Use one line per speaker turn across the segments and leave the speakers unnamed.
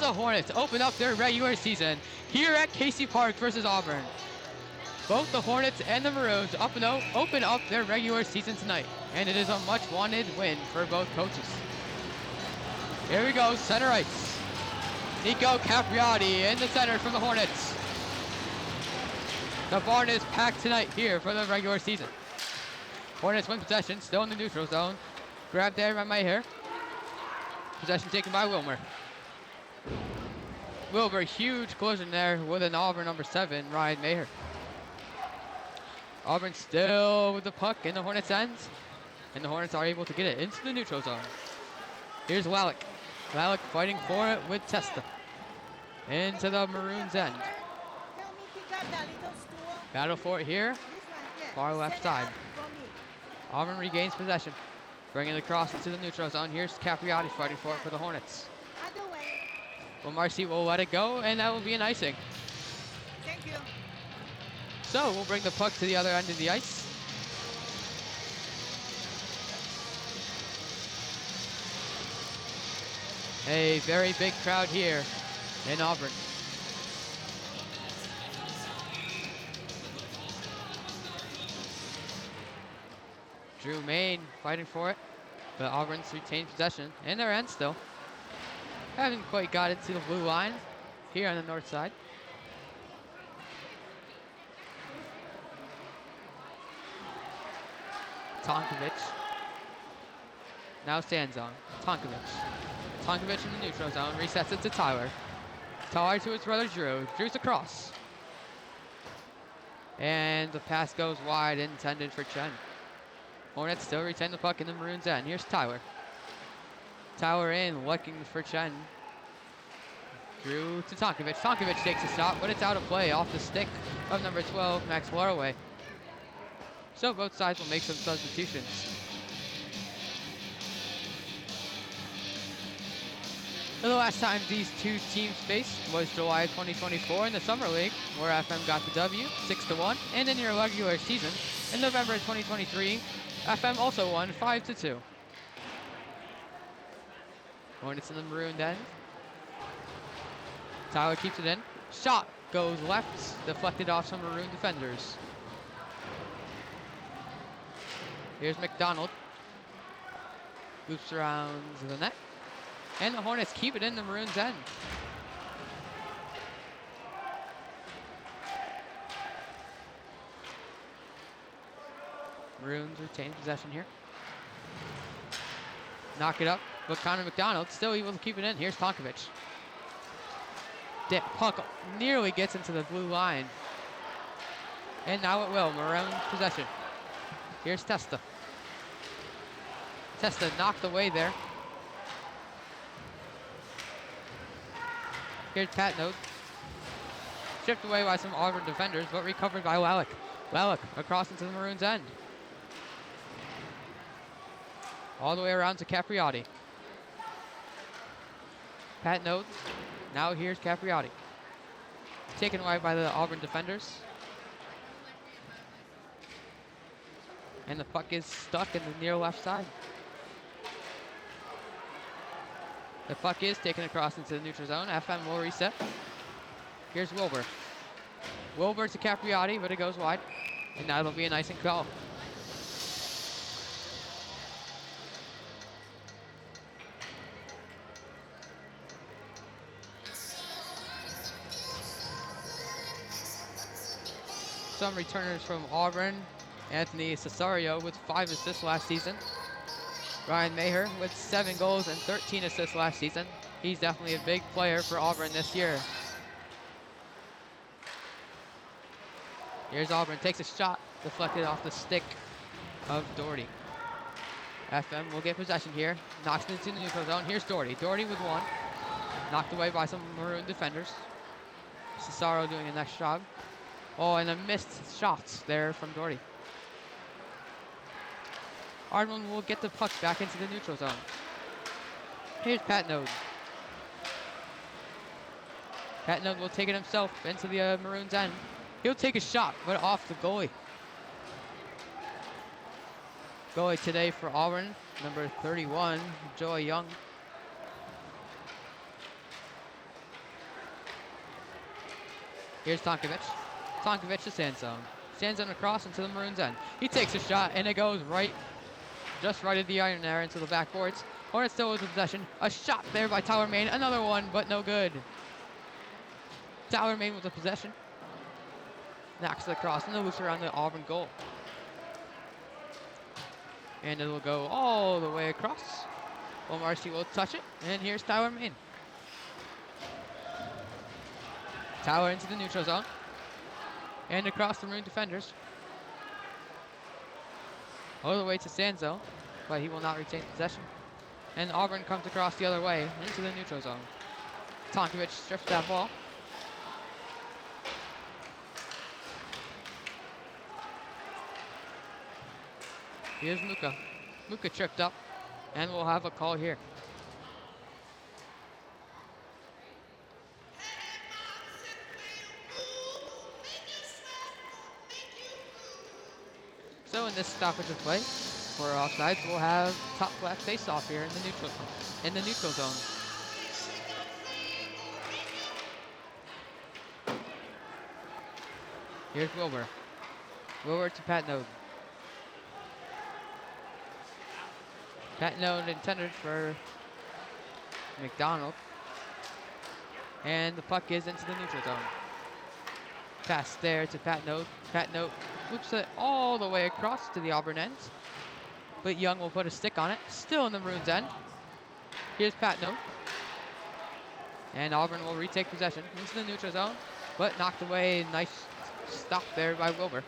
the Hornets open up their regular season here at Casey Park versus Auburn. Both the Hornets and the Maroons open up their regular season tonight, and it is a much-wanted win for both coaches. Here we go, center ice. Nico Capriati in the center for the Hornets. The barn is packed tonight here for the regular season. Hornets win possession, still in the neutral zone. Grabbed there by Maher. Possession taken by Wilmer. Wilbur, huge collision there with an Auburn number 7, Ryan Maher. Auburn still with the puck in the Hornets' end, and the Hornets are able to get it into the neutral zone. Here's Lalick. Lalick fighting for it with Testa. Into the Maroons' end. Battle for it here, far left side. Auburn regains possession, bringing it across into the neutral zone. Here's Capriati fighting for it for the Hornets. Well, Marcy will let it go, and that will be an icing.
Thank you.
So we'll bring the puck to the other end of the ice. A very big crowd here in Auburn. Drew Main fighting for it, but Auburn's retained possession in their end still. Haven't quite got it to the blue line here on the north side. Tonkovic. Now stands on. Tonkovic. Tonkovic in the neutral zone. Resets it to Tyler. Tyler to his brother Drew. Drew's across. And the pass goes wide, intended for Chen. Hornets still retain the puck in the Maroons' end. Here's Tyler. Tyler in, looking for Chen. Drew to Tonkovic. Tonkovic takes a shot, but it's out of play off the stick of number 12, Max Laraway. So both sides will make some substitutions. So the last time these two teams faced was July 2024 in the Summer League, where FM got the W, 6-1, and in your regular season, in November 2023, FM also won 5-2. Hornets in the Maroon end. Tyler keeps it in. Shot goes left, deflected off some Maroon defenders. Here's McDonald. Loops around the net. And the Hornets keep it in the Maroons' end. Maroons retain possession here. Knock it up, but Connor McDonald still able to keep it in. Here's Tonkovic. Dip puck nearly gets into the blue line. And now it will. Maroon possession. Here's Testa. Testa knocked away there. Here's Patnode. Stripped away by some Auburn defenders, but recovered by Lalick. Lalick across into the Maroons' end. All the way around to Capriati. Patnode. Now here's Capriati. Taken away by the Auburn defenders. And the puck is stuck in the near left side. The puck is taken across into the neutral zone. FM will reset. Here's Wilbur. Wilbur to Capriati, but it goes wide. And now it'll be an icing call. Some returners from Auburn. Anthony Cesario with 5 assists last season. Ryan Maher with 7 goals and 13 assists last season. He's definitely a big player for Auburn this year. Here's Auburn, takes a shot, deflected off the stick of Doherty. FM will get possession here, knocks it into the neutral zone. Here's Doherty. Doherty with 1, knocked away by some Maroon defenders. Cesaro doing a nice job. Oh, and a missed shots there from Doherty. Auburn will get the puck back into the neutral zone. Here's Patnode. Patnode will take it himself into the Maroons' end. He'll take a shot, but off the goalie. Goalie today for Auburn, number 31, Joey Young. Here's Tonkovic. Tonkovic to sand zone. Sand zone across into the Maroons' end. He takes a shot, and it goes right, just right at the iron there into the backboards. Hornets still with the possession. A shot there by Tyler Main. Another one, but no good. Tyler Main with the possession. Knocks it across and the loose around the Auburn goal. And it will go all the way across. Well, Marcy will touch it, and here's Tyler Main. Tyler into the neutral zone. And across the Maroon defenders. All the way to sand zone, but he will not retain possession. And Auburn comes across the other way into the neutral zone. Tonkovic strips that ball. Here's Muka. Muka tripped up, and we'll have a call here. So in this stoppage of play, for offsides, we'll have top left face-off here in the neutral zone. Here's Wilbur. Wilbur to Pat Node. Pat Node intended for McDonald. And the puck is into the neutral zone. Pass there to Pat Node. Pat Node loops it all the way across to the Auburn end. But Young will put a stick on it. Still in the Maroons' end. Here's Pat Node. And Auburn will retake possession into the neutral zone. But knocked away. Nice stop there by Wilbur.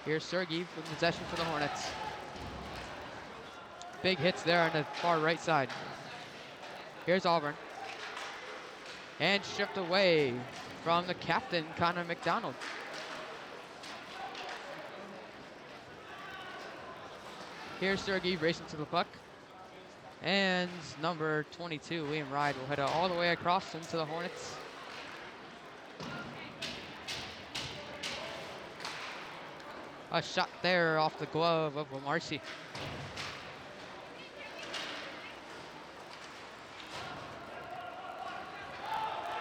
Here's Sergey for possession for the Hornets. Big hits there on the far right side. Here's Auburn. And stripped away from the captain, Connor McDonald. Here's Sergey racing to the puck. And number 22, Liam Ride, will head all the way across into the Hornets. A shot there off the glove of Marcy.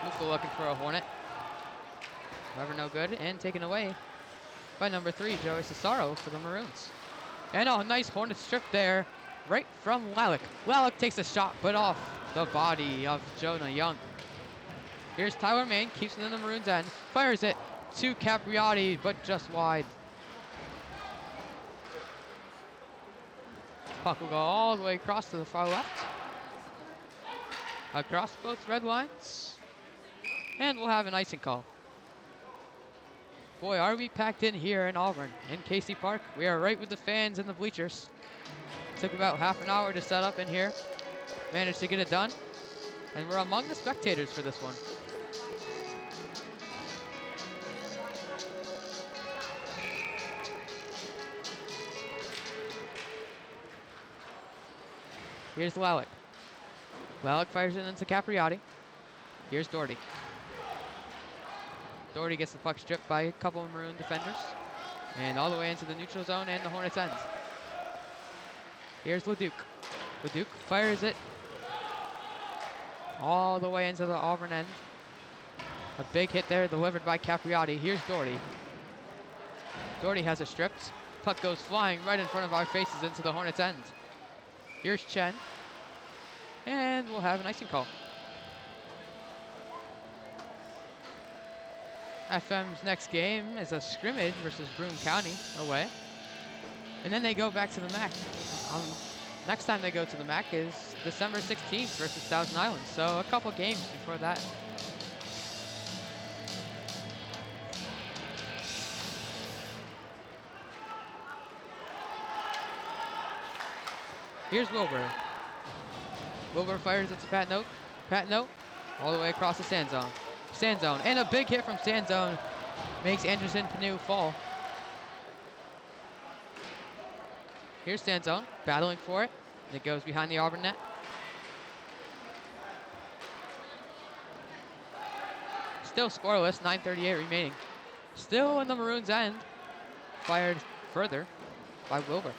Muka looking for a Hornet. However, no good. And taken away by number 3, Joey Cesaro for the Maroons. And a nice Hornet strip there, right from Lalick. Lalick takes a shot, but off the body of Jonah Young. Here's Tyler Main, keeps it in the Maroons' end, fires it to Capriotti, but just wide. Puck will go all the way across to the far left. Across both red lines. And we'll have an icing call. Boy, are we packed in here in Auburn, in Casey Park. We are right with the fans in the bleachers. Took about half an hour to set up in here. Managed to get it done. And we're among the spectators for this one. Here's Lalick. Lalick fires it into Capriotti. Here's Doherty. Doherty gets the puck stripped by a couple of Maroon defenders. And all the way into the neutral zone and the Hornets' end. Here's Leduc. Leduc fires it all the way into the Auburn end. A big hit there delivered by Capriotti. Here's Doherty. Doherty has it stripped. Puck goes flying right in front of our faces into the Hornets' end. Here's Chen. And we'll have an icing call. FM's next game is a scrimmage versus Broome County away. And then they go back to the MAC. Next time they go to the MAC is December 16th versus Thousand Island. So a couple games before that. Here's Wilbur. Wilbur fires it to Pat Note. Pat Note all the way across the sand zone. Sand zone. And a big hit from sand zone makes Anderson Panu fall. Here's sand zone, battling for it. It goes behind the Auburn net. Still scoreless, 9:38 remaining. Still in the Maroons' end. Fired further by Wilbur.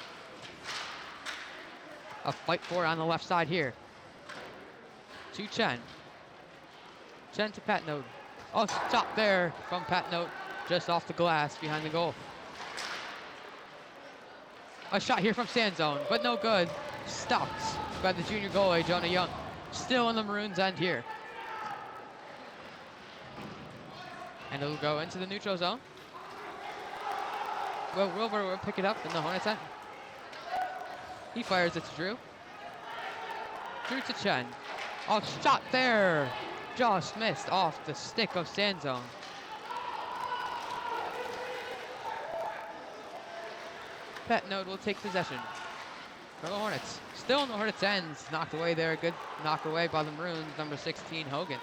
A fight for it on the left side here. To Chen. Chen to Pat Note. Oh, stop there from Pat Note, just off the glass behind the goal. A shot here from Sand Zone, but no good. Stopped by the junior goalie, Jonah Young. Still on the Maroons' end here. And it'll go into the neutral zone. Well, Wilbur will pick it up in the Hornets' end. He fires it to Drew. Drew to Chen. Oh, shot there. Just missed off the stick of Sand Zone. Pat Note will take possession for the Hornets. Still in the Hornets' ends. Knocked away there. Good knock away by the Maroons, number 16, Hogan.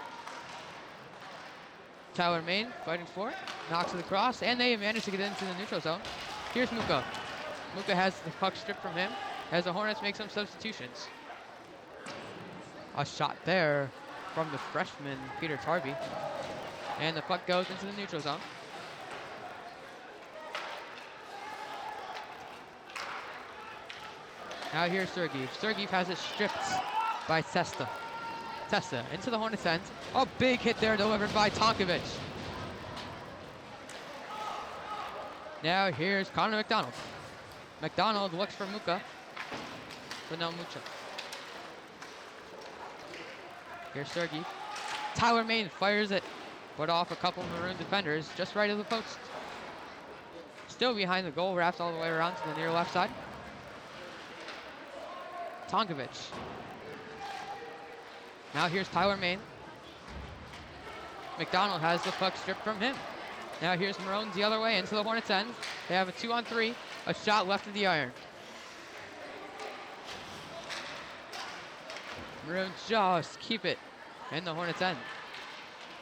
Tyler Main fighting for it. Knocks it across, and they manage to get into the neutral zone. Here's Muka. Muka has the puck stripped from him as the Hornets make some substitutions. A shot there from the freshman, Peter Tarby. And the puck goes into the neutral zone. Now here's Sergeev. Sergeev has it stripped by Testa. Testa into the Hornets' end. Oh, big hit there delivered by Tonkovic. Now here's Connor McDonald. McDonald looks for Muka, but no mucho. Here's Sergeev. Tyler Main fires it, but off a couple Maroon defenders, just right of the post. Still behind the goal, wraps all the way around to the near left side. Tonkovic. Now here's Tyler Main. McDonald has the puck stripped from him. Now here's Maroons the other way into the Hornets' end. They have a 2-on-3, a shot left of the iron. Maroons just keep it in the Hornets' end.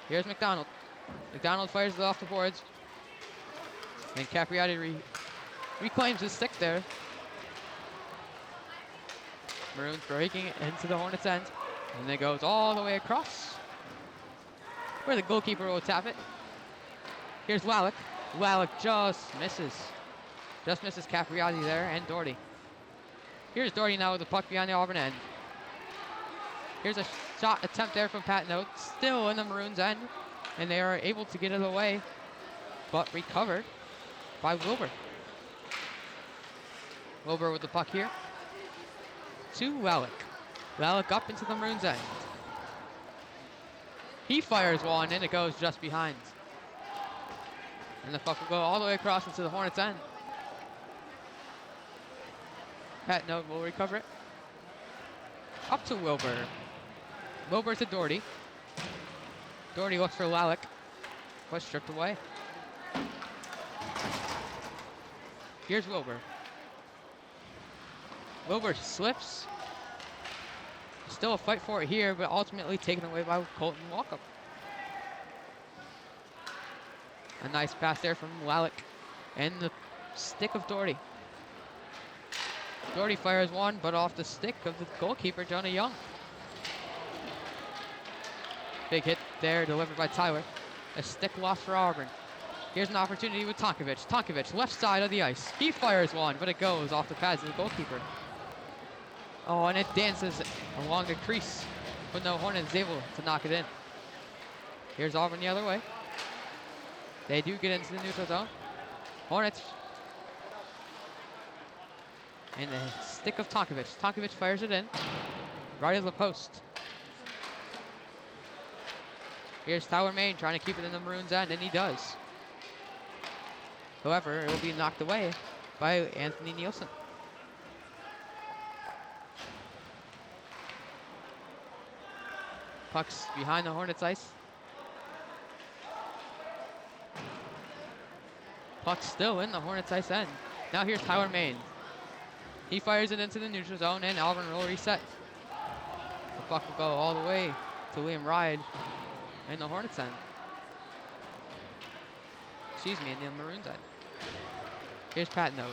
Here's McDonald. McDonald fires it off the boards. And Capriati reclaims his stick there. Maroons breaking it into the Hornets' end. And it goes all the way across, where the goalkeeper will tap it. Here's Lalick. Lalick just misses. Just misses Capriati there and Doherty. Here's Doherty now with the puck behind the Auburn end. Here's a shot attempt there from Pat Note, still in the Maroons' end. And they are able to get it away, but recovered by Wilbur. Wilbur with the puck here to Lalick. Lalick up into the Maroons' end. He fires one, and it goes just behind. And the puck will go all the way across into the Hornets' end. Pat Note will recover it. Up to Wilbur. Wilbur to Doherty. Doherty looks for Lalick, but stripped away. Here's Wilbur. Wilbur slips. Still a fight for it here, but ultimately taken away by Colton Walkup. A nice pass there from Lalick and the stick of Doherty. Doherty fires one, but off the stick of the goalkeeper, Jonah Young. Big hit there, delivered by Tyler. A stick loss for Auburn. Here's an opportunity with Tonkovic. Tonkovic, left side of the ice. He fires one, but it goes off the pads of the goalkeeper. Oh, and it dances along the crease, but no, Hornet is able to knock it in. Here's Auburn the other way. They do get into the neutral zone. Hornets. And the stick of Tonkovic. Tonkovic fires it in, right of the post. Here's Tyler Main trying to keep it in the Maroons' end, and he does. However, it will be knocked away by Anthony Nielsen. Puck's behind the Hornets' ice. Puck's still in the Hornets' ice end. Now here's Tyler Main. He fires it into the neutral zone, and Auburn will reset. The puck will go all the way to Liam Ride in the Hornets' end. Excuse me, in the Maroons' end. Here's Pat Note.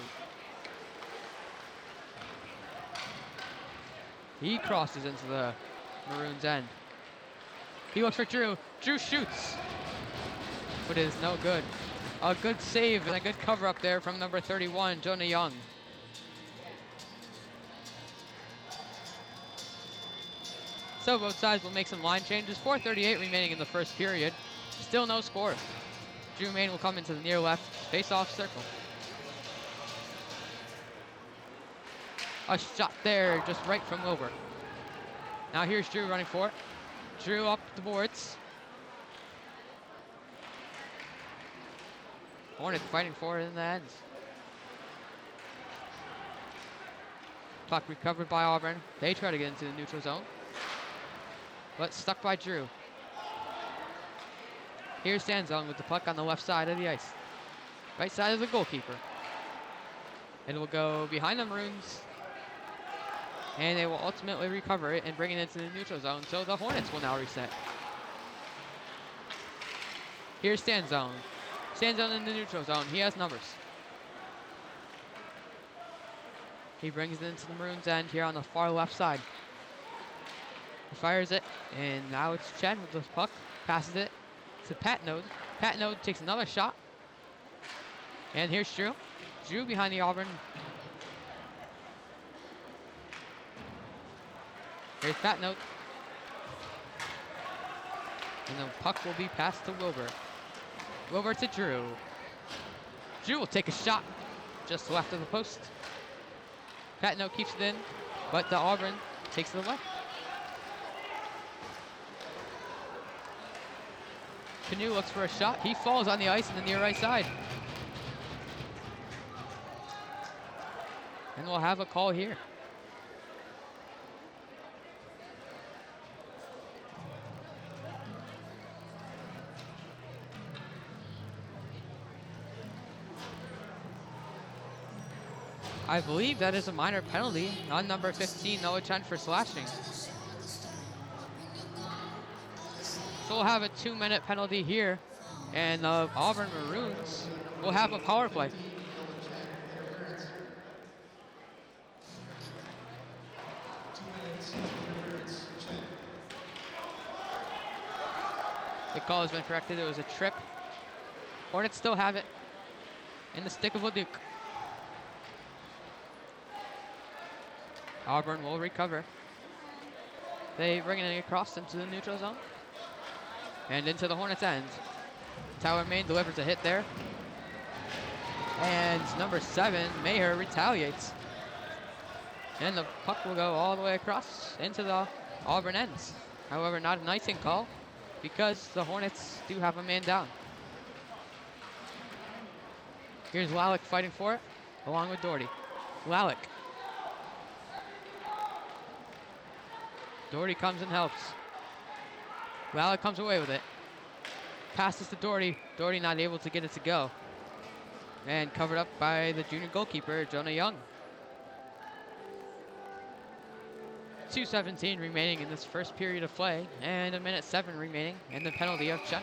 He crosses into the Maroons' end. He looks for Drew. Drew shoots, but it is no good. A good save and a good cover up there from number 31, Jonah Young. So both sides will make some line changes. 4:38 remaining in the first period. Still no score. Drew Main will come into the near left face-off circle. A shot there, just right from Wilbur. Now here's Drew running for it. Drew up the boards. Hornets fighting for it in the end. Puck recovered by Auburn. They try to get into the neutral zone, but stuck by Drew. Here's Sanzong with the puck on the left side of the ice. Right side of the goalkeeper. It will go behind the Maroons, and they will ultimately recover it and bring it into the neutral zone, so the Hornets will now reset. Here's Sanzong. Sanzong in the neutral zone. He has numbers. He brings it into the Maroons' end here on the far left side. He fires it, and now it's Chen with the puck. Passes it to Patnode. Patnode takes another shot. And here's Drew. Drew behind the Auburn. Here's Patnode. And the puck will be passed to Wilbur. Wilbur to Drew. Drew will take a shot just left of the post. Patnode keeps it in, but the Auburn takes it away. Canoe looks for a shot. He falls on the ice in the near right side. And we'll have a call here. I believe that is a minor penalty on number 15, Noah Chen, for slashing. So we'll have a 2-minute penalty here, and the Auburn Maroons will have a power play. The call has been corrected. It was a trip. Hornets still have it in the stick of Leduc. Auburn will recover. They bring it across into the neutral zone and into the Hornets' end. Tyler Main delivers a hit there. And number 7, Maher, retaliates. And the puck will go all the way across into the Auburn ends. However, not an icing call because the Hornets do have a man down. Here's Lalick fighting for it, along with Doherty. Lalick. Doherty comes and helps. Lalick comes away with it. Passes to Doherty. Doherty not able to get it to go. And covered up by the junior goalkeeper, Jonah Young. 2:17 remaining in this first period of play, and 1:07 remaining in the penalty of Chen.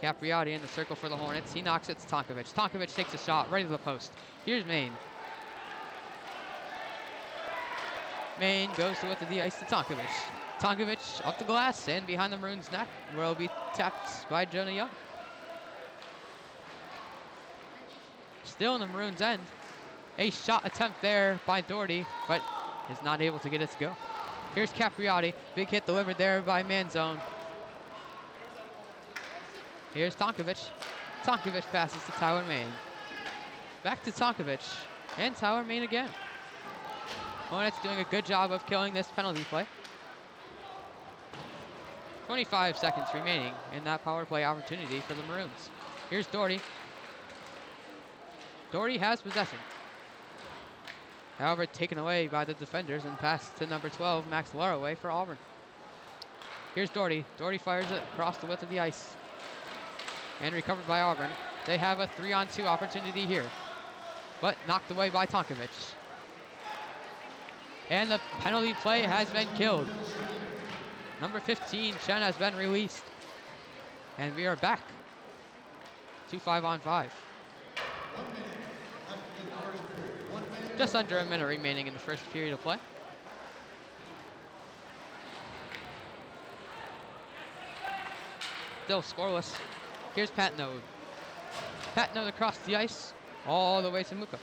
Capriati in the circle for the Hornets. He knocks it to Tonkovic. Tonkovic takes a shot right to the post. Here's Main. Main goes to width of the ice to Tonkovic. Tonkovic up the glass and behind the Maroons' neck, where will be tapped by Jonah Young. Still in the Maroons' end. A shot attempt there by Doherty, but is not able to get it to go. Here's Capriati. Big hit delivered there by Manzone. Here's Tonkovic. Tonkovic passes to Tyler Main. Back to Tonkovic. And Tyler Main again. Hornets doing a good job of killing this penalty play. 25 seconds remaining in that power play opportunity for the Maroons. Here's Doherty. Doherty has possession. However, taken away by the defenders and passed to number 12, Max Laraway for Auburn. Here's Doherty. Doherty fires it across the width of the ice. And recovered by Auburn. They have a 3-on-2 opportunity here, but knocked away by Tonkovic. And the penalty play has been killed. Number 15, Chen, has been released. And we are back to 5-on-5. Just under a minute remaining in the first period of play. Still scoreless. Here's Patnode. Patnode across the ice, all the way to Muka.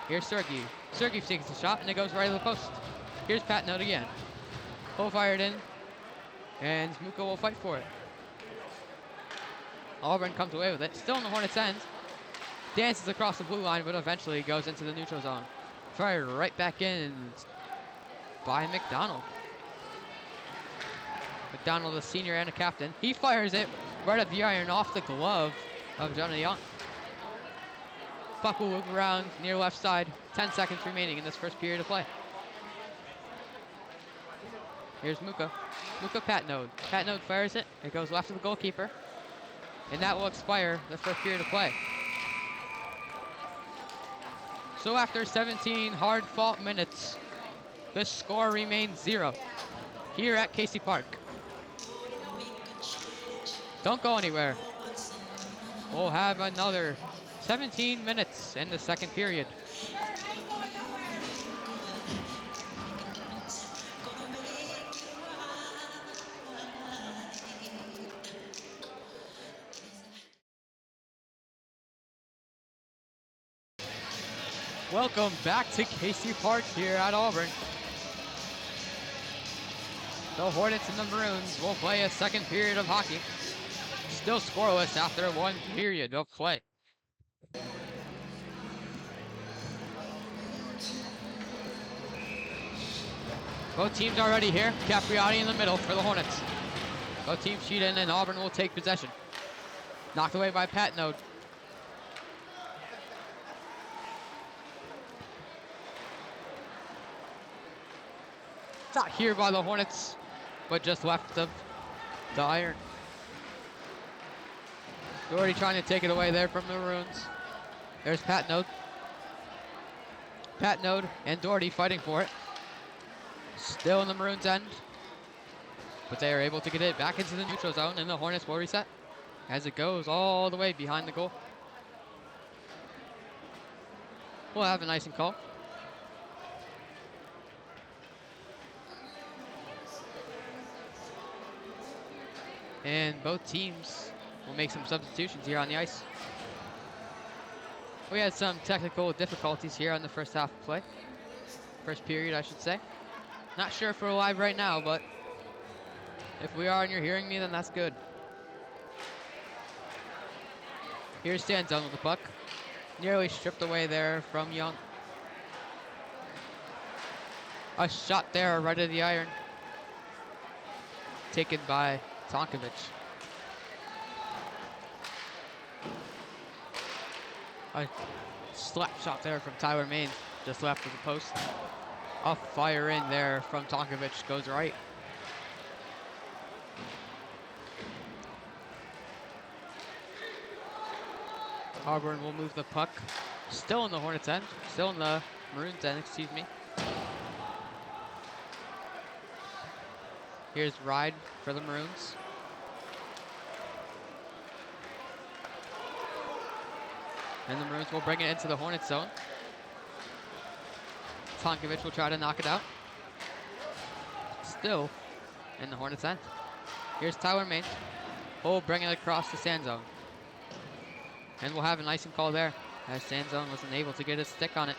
Here's Sergey. Sergey takes the shot, and it goes right to the post. Here's Patnode again. Full fired in, and Muka will fight for it. Auburn comes away with it, still in the Hornets' end. Dances across the blue line, but eventually goes into the neutral zone. Fired right back in by McDonald. McDonald, a senior and a captain. He fires it right at the iron off the glove of Jonah Young. Puck will loop around near left side. 10 seconds remaining in this first period of play. Here's Muka. Muka Patnode. Patnode fires it. It goes left to the goalkeeper. And that will expire the first period of play. So after 17 hard-fought minutes, the score remains 0 here at Casey Park. Don't go anywhere. We'll have another 17 minutes in the second period. Welcome back to Casey Park here at Auburn. The Hornets and the Maroons will play a second period of hockey. Still scoreless after 1 period of play. Both teams are already here. Capriati in the middle for the Hornets. Both teams cheat in, and Auburn will take possession. Knocked away by Patnode. Not here by the Hornets, but just left of the iron. Doherty trying to take it away there from the Maroons. There's Patnode. Patnode and Doherty fighting for it. Still in the Maroons' end. But they are able to get it back into the neutral zone, and the Hornets will reset as it goes all the way behind the goal. We'll have an icing call. And both teams will make some substitutions here on the ice. We had some technical difficulties here on the first half of play. First period, I should say. Not sure if we're live right now, but if we are and you're hearing me, then that's good. Here's Stanzone with the puck. Nearly stripped away there from Young. A shot there right at the iron. Taken by Tonkovic. A slap shot there from Tyler Main, just left of the post. A fire in there from Tonkovic, goes right. Auburn will move the puck. Still in the Hornets' end, still in the Maroons' end, excuse me. Here's Ride for the Maroons. And the Maroons will bring it into the Hornets zone. Tonkovic will try to knock it out. Still in the Hornets end. Here's Tyler Main. Will bring it across the sand zone. And we'll have an icing call there, as sand zone wasn't able to get a stick on it.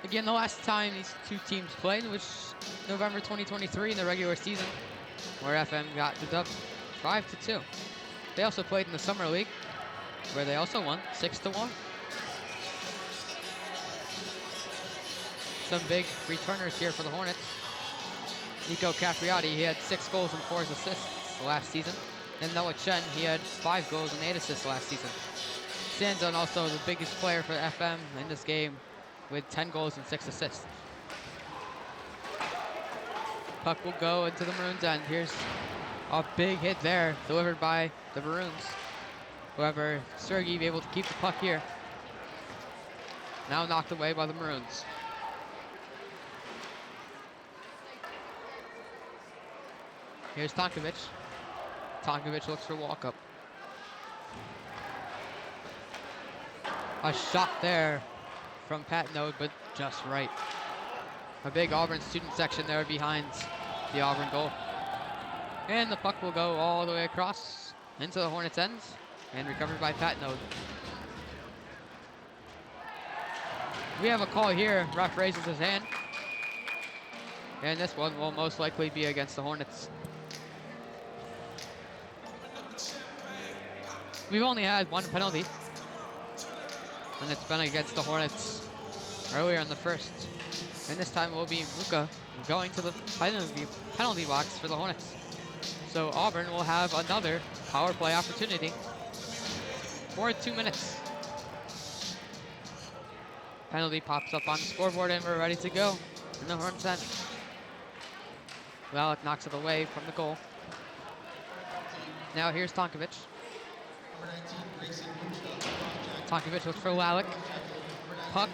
Again, the last time these two teams played was November 2023 in the regular season, where FM got the dub 5-2. They also played in the Summer League, where they also won 6-1. Some big returners here for the Hornets. Nico Capriati, he had 6 goals and 4 assists last season. And Noah Chen, he had 5 goals and 8 assists last season. Sanzon also the biggest player for FM in this game, with 10 goals and 6 assists. Puck will go into the Maroons' end. Here's a big hit there, delivered by the Maroons. However, Sergey able to keep the puck here. Now knocked away by the Maroons. Here's Tonkovic. Tonkovic looks for walk-up. A shot there from Patnode, but just right. A big Auburn student section there behind the Auburn goal. And the puck will go all the way across into the Hornets' ends and recovered by Pat Node. We have a call here. Ref raises his hand. And this one will most likely be against the Hornets. We've only had one penalty, and it's been against the Hornets earlier in the first. And this time it will be Muka going to the penalty box for the Hornets. So Auburn will have another power play opportunity for 2 minutes. Penalty pops up on the scoreboard and we're ready to go in the Hornets' end. Lalick knocks it away from the goal. Now here's Tonkovic. Tonkovic looks for Lalick. Puck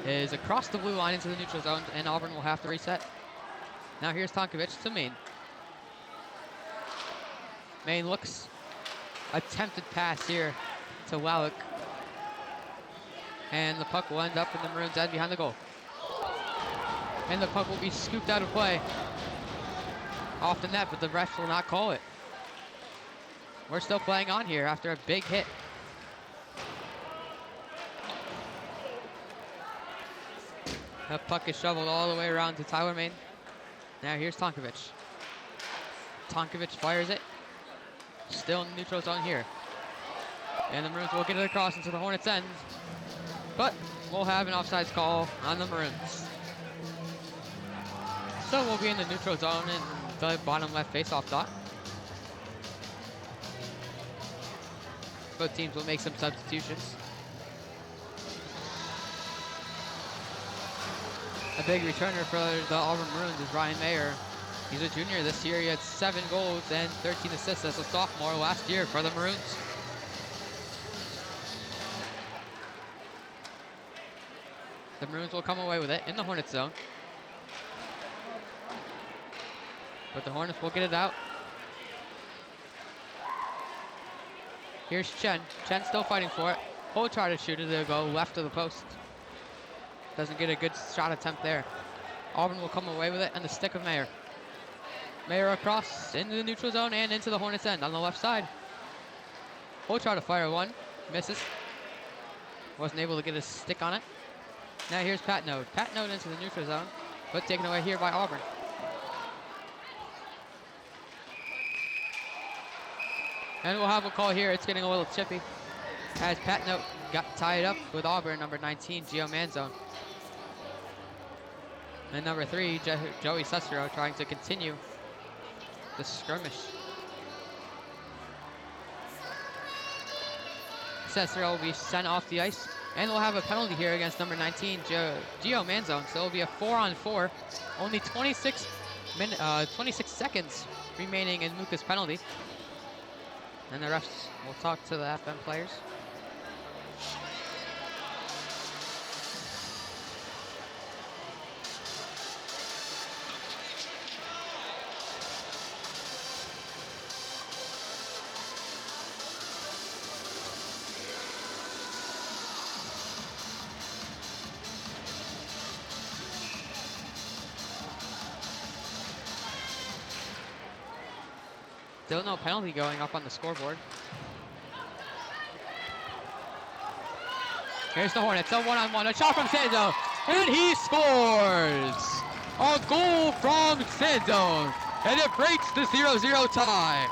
is across the blue line into the neutral zone, and Auburn will have to reset. Now here's Tonkovic to Main. Main looks. Attempted pass here to Lalick. And the puck will end up in the Maroons' end behind the goal. And the puck will be scooped out of play off the net, but the refs will not call it. We're still playing on here after a big hit. That puck is shoveled all the way around to Tyler Main. Now here's Tonkovic. Tonkovic fires it. Still in the neutral zone here. And the Maroons will get it across into the Hornets' end. But we'll have an offsides call on the Maroons. So we'll be in the neutral zone in the bottom left face-off dot. Both teams will make some substitutions. A big returner for the Auburn Maroons is Ryan Mayer. He's a junior this year. He had 7 goals and 13 assists as a sophomore last year for the Maroons. The Maroons will come away with it in the Hornets zone. But the Hornets will get it out. Here's Chen. Chen still fighting for it. He'll try to shoot it. They'll go left of the post. Doesn't get a good shot attempt there. Auburn will come away with it and the stick of Mayer. Mayer across into the neutral zone and into the Hornets' end on the left side. He'll try to fire one. Misses. Wasn't able to get his stick on it. Now here's Pat Node. Pat Node into the neutral zone, but taken away here by Auburn. And we'll have a call here. It's getting a little chippy as Pat Node got tied up with Auburn, number 19, Gio Manzone. And number 3, Joey Cicero trying to continue the skirmish. Cicero will be sent off the ice. And we'll have a penalty here against number 19, Gio Manzone. So it'll be a 4-on-4. Only 26 seconds remaining in Muka's penalty. And the refs will talk to the FM players. Still no penalty going up on the scoreboard. Here's the Hornets, a one-on-one, a shot from Sanzo, and he scores! A goal from Sanzo, and it breaks the 0-0 tie.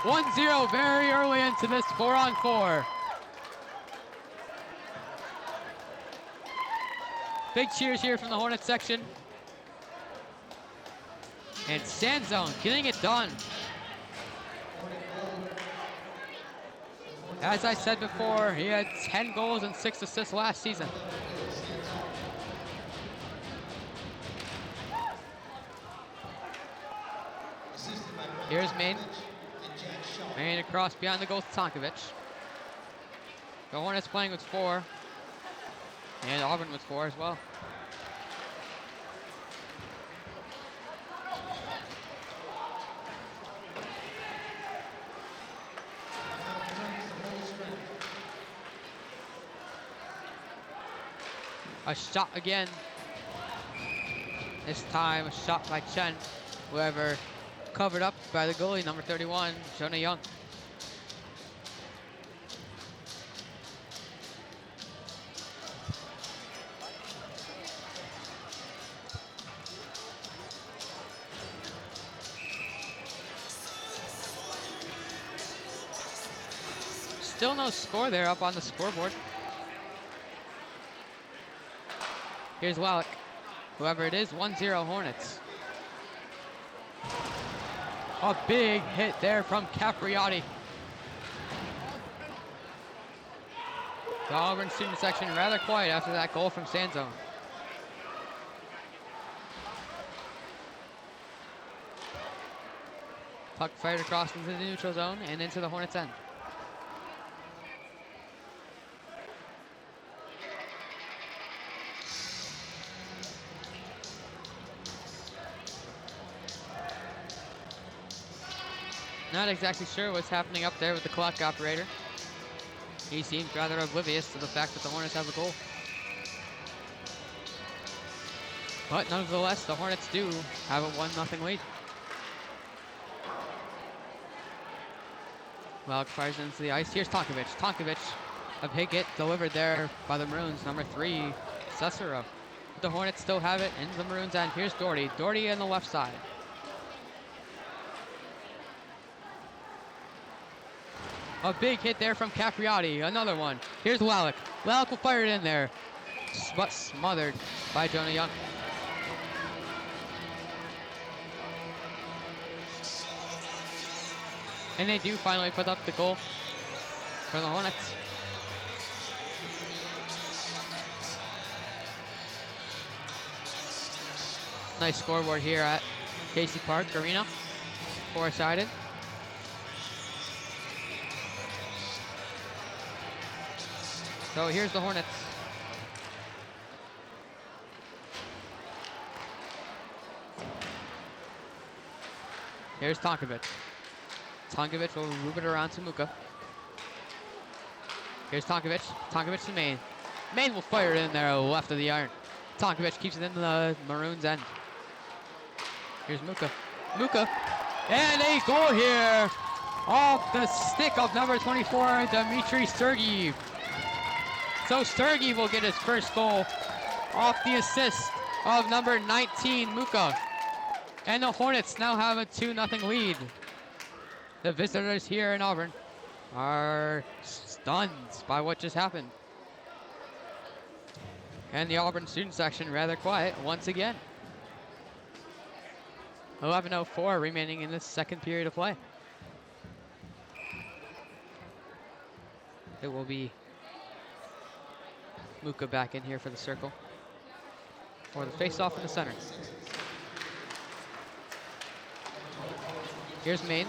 1-0 very early into this 4-on-4. Big cheers here from the Hornets section. And Sanzone getting it done. As I said before, he had 10 goals and 6 assists last season. Here's Main. Main across behind the goal to Tonkovic. The Hornets playing with 4. And Auburn with 4 as well. A shot again This time a shot by Chen, whoever covered up by the goalie, number 31, Jonah Young. Still no score there up on the scoreboard. Here's Wallach. Whoever it is, 1-0 Hornets. A big hit there from Capriati. The Auburn student section rather quiet after that goal from Sanzone. Puck fired across into the neutral zone and into the Hornets' end. Not exactly sure what's happening up there with the clock operator. He seemed rather oblivious to the fact that the Hornets have a goal. But nonetheless, the Hornets do have a 1-0 lead. Wallach fires into the ice. Here's Tonkovic. Tonkovic, a big hit delivered there by the Maroons. Number 3, Cesaro. The Hornets still have it in the Maroons' end. Here's Doherty. Doherty on the left side. A big hit there from Capriati. Another one. Here's Wallach. Wallach will fire it in there, but smothered by Jonah Young. And they do finally put up the goal for the Hornets. Nice scoreboard here at Casey Park Arena. Four-sided. So here's the Hornets. Here's Tonkovic. Tonkovic will move it around to Muka. Here's Tonkovic. Tonkovic to Maine. Maine will fire it in there left of the iron. Tonkovic keeps it in the Maroons' end. Here's Muka. Muka. And a goal here off the stick of number 24, Dmitry Sergeyev. So Sergeyev will get his first goal off the assist of number 19, Muka. And the Hornets now have a 2-0 lead. The visitors here in Auburn are stunned by what just happened. And the Auburn student section rather quiet once again. 11:04 remaining in this second period of play. It will be Muka back in here for the circle. Or the face-off in the center. Here's Maine.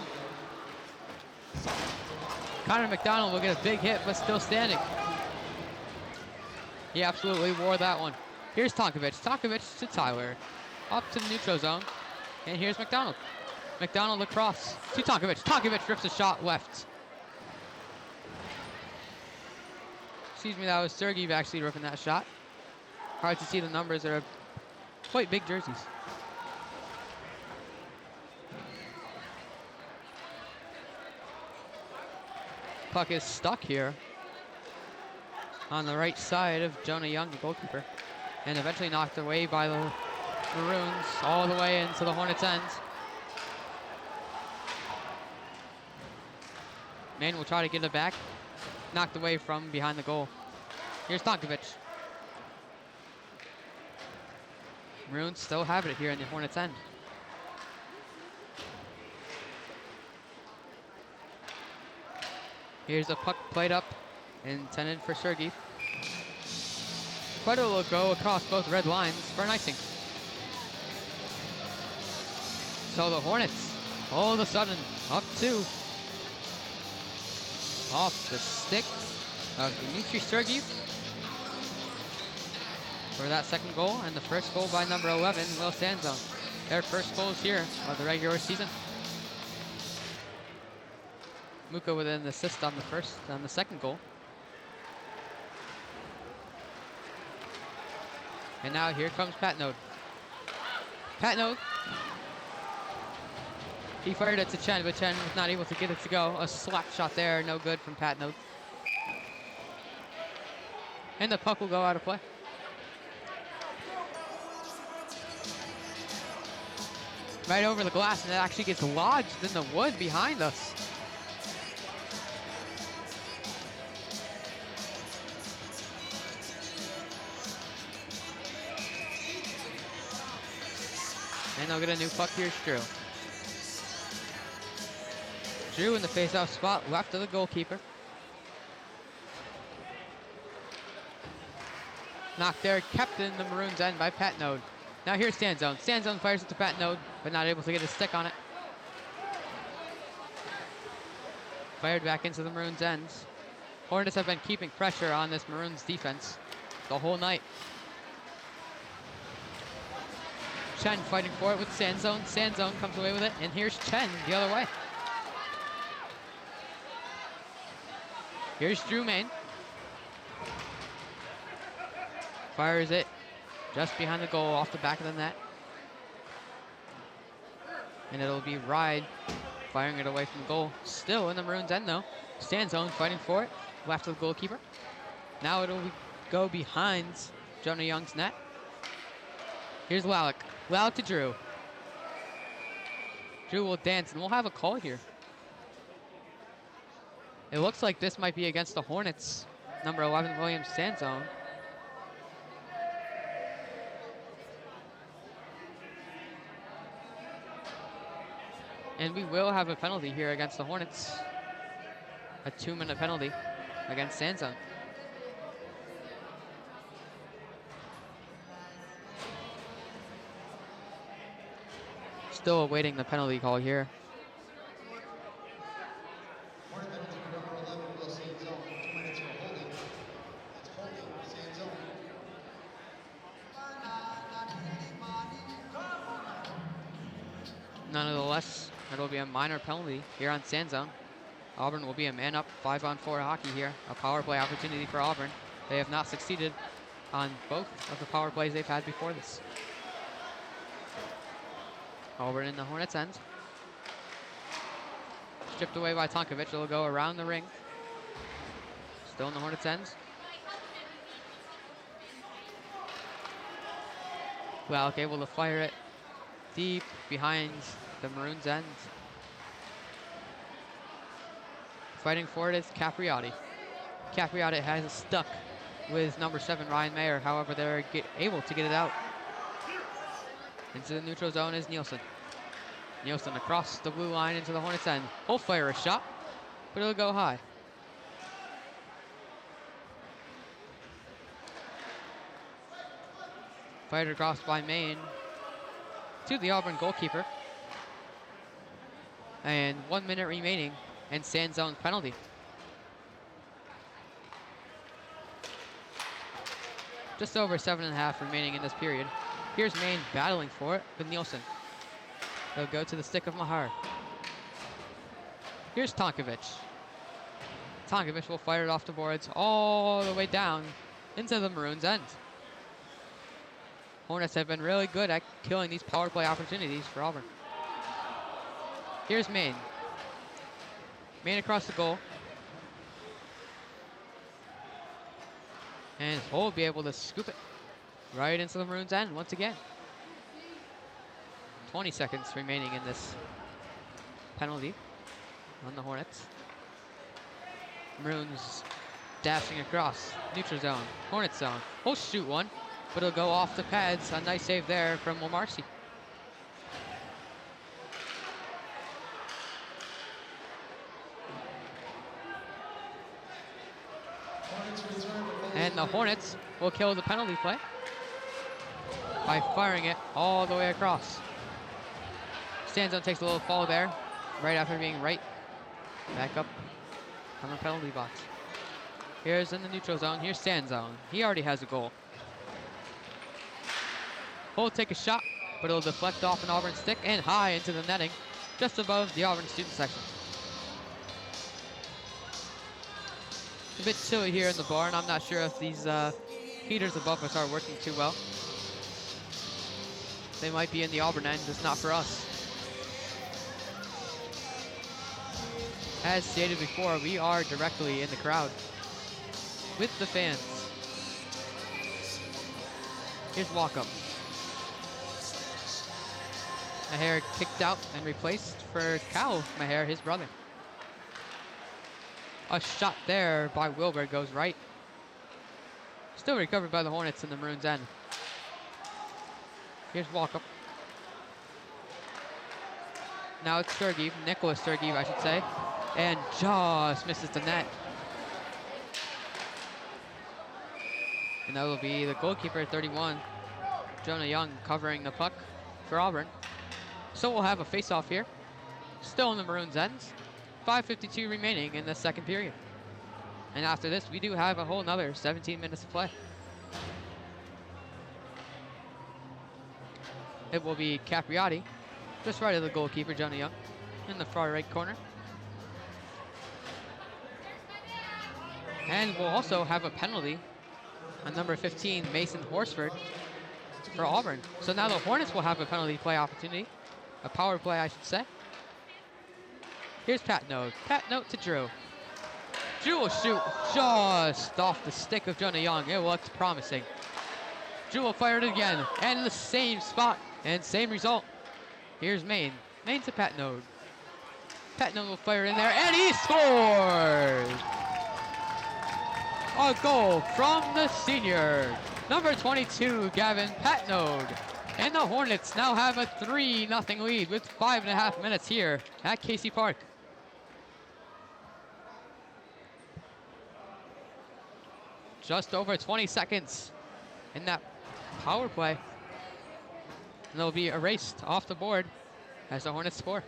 Connor McDonald will get a big hit, but still standing. He absolutely wore that one. Here's Tonkovic. Tonkovic to Tyler. Up to the neutral zone. And here's McDonald. McDonald across to Tonkovic. Tonkovic rips a shot left. Excuse me, that was Sergeyev actually ripping that shot. Hard to see the numbers. They're quite big jerseys. Puck is stuck here on the right side of Jonah Young, the goalkeeper, and eventually knocked away by the Maroons all the way into the Hornets' end. Maine will try to get it back. Knocked away from behind the goal. Here's Tonkovic. Maroons still have it here in the Hornets' end. Here's a puck played up, intended for Sergeyev. But it will go across both red lines for an icing. So the Hornets, all of a sudden, up 2. Off the stick of Dmitry Sergeyev for that second goal, and the first goal by number 11, Will Sanzone. Their first goals here of the regular season. Muka with an assist on the second goal. And now here comes Pat Node. Patno. He fired it to Chen, but Chen was not able to get it to go. A slap shot there, no good from Patno. And the puck will go out of play. Right over the glass, and it actually gets lodged in the wood behind us. And they'll get a new puck. Here's Drew. Drew in the face-off spot, left of the goalkeeper. Knocked there, kept in the Maroons' end by Pat Node. Now here's Sanzone. Sanzone fires it to Pat Node, but not able to get a stick on it. Fired back into the Maroons' ends. Hornets have been keeping pressure on this Maroons defense the whole night. Chen fighting for it with Sanzone. Sanzone comes away with it, and here's Chen the other way. Here's Drew Main. Fires it just behind the goal, off the back of the net. And it'll be Ride firing it away from the goal. Still in the Maroons' end though. Sanzone fighting for it, left of the goalkeeper. Now it'll go behind Jonah Young's net. Here's Lalick. Lalick to Drew. Drew will dance, and we'll have a call here. It looks like this might be against the Hornets. Number 11, William Sanzone. And we will have a penalty here against the Hornets. A 2-minute penalty against Sanzone. Still awaiting the penalty call here. Nonetheless, it'll be a minor penalty here on Sanzone. Auburn will be a man-up 5-on-4 hockey here. A power play opportunity for Auburn. They have not succeeded on both of the power plays they've had before this. Auburn in the Hornets' end. Stripped away by Tonkovic. It'll go around the ring. Still in the Hornets' end. Lalick able to fire it deep behind the Maroons' end. Fighting for it is Capriotti. Capriotti has it stuck with number 7, Ryan Mayer. However, they're able to get it out. Into the neutral zone is Nielsen. Nielsen across the blue line into the Hornets' end. He'll fire a shot, but it'll go high. Fired across by Maine to the Auburn goalkeeper. And 1 minute remaining, and Sanzone's penalty. Just over 7.5 remaining in this period. Here's Maine battling for it with Nielsen. They'll go to the stick of Mahar. Here's Tonkovic. Tonkovic will fire it off the boards all the way down into the Maroons' end. Hornets have been really good at killing these power play opportunities for Auburn. Here's Maine. Maine across the goal. And he'll be able to scoop it right into the Maroons' end once again. 20 seconds remaining in this penalty on the Hornets. Maroons dashing across. Neutral zone. Hornets zone. He'll shoot one, but it'll go off the pads. A nice save there from Womarski. And the Hornets will kill the penalty play by firing it all the way across. Sanzone takes a little fall there, right after being right back up on the penalty box. Here's in the neutral zone. Here's Sanzone. He already has a goal. He'll take a shot, but it'll deflect off an Auburn stick and high into the netting, just above the Auburn student section. A bit chilly here in the barn. I'm not sure if these heaters above us are working too well. They might be in the Auburn end, just not for us. As stated before, we are directly in the crowd with the fans. Here's walk-up. Maher kicked out and replaced for Cal Maher, his brother. A shot there by Wilbur goes right. Still recovered by the Hornets in the Maroons' end. Here's walk-up. Now it's Sergeev, Nicholas Sergeev, I should say. And just misses the net. And that will be the goalkeeper at 31, Jonah Young, covering the puck for Auburn. So we'll have a face-off here. Still in the Maroons' ends. 5:52 remaining in the second period. And after this, we do have a whole nother 17 minutes to play. It will be Capriati, just right of the goalkeeper, Jonah Young, in the far right corner. And we'll also have a penalty on number 15, Mason Horsford, for Auburn. So now the Hornets will have a penalty play opportunity. A power play, I should say. Here's Pat Note. Pat Note to Drew. Drew will shoot just off the stick of Jonah Young. It looks promising. Drew will fire it again, and in the same spot, and same result. Here's Maine. Maine to Pat Note. Pat Note will fire it in there, and he scores! A goal from the senior, number 22, Gavin Patnode. And the Hornets now have a 3-0 lead with 5.5 minutes here at Casey Park. Just over 20 seconds in that power play. And they'll be erased off the board as the Hornets score.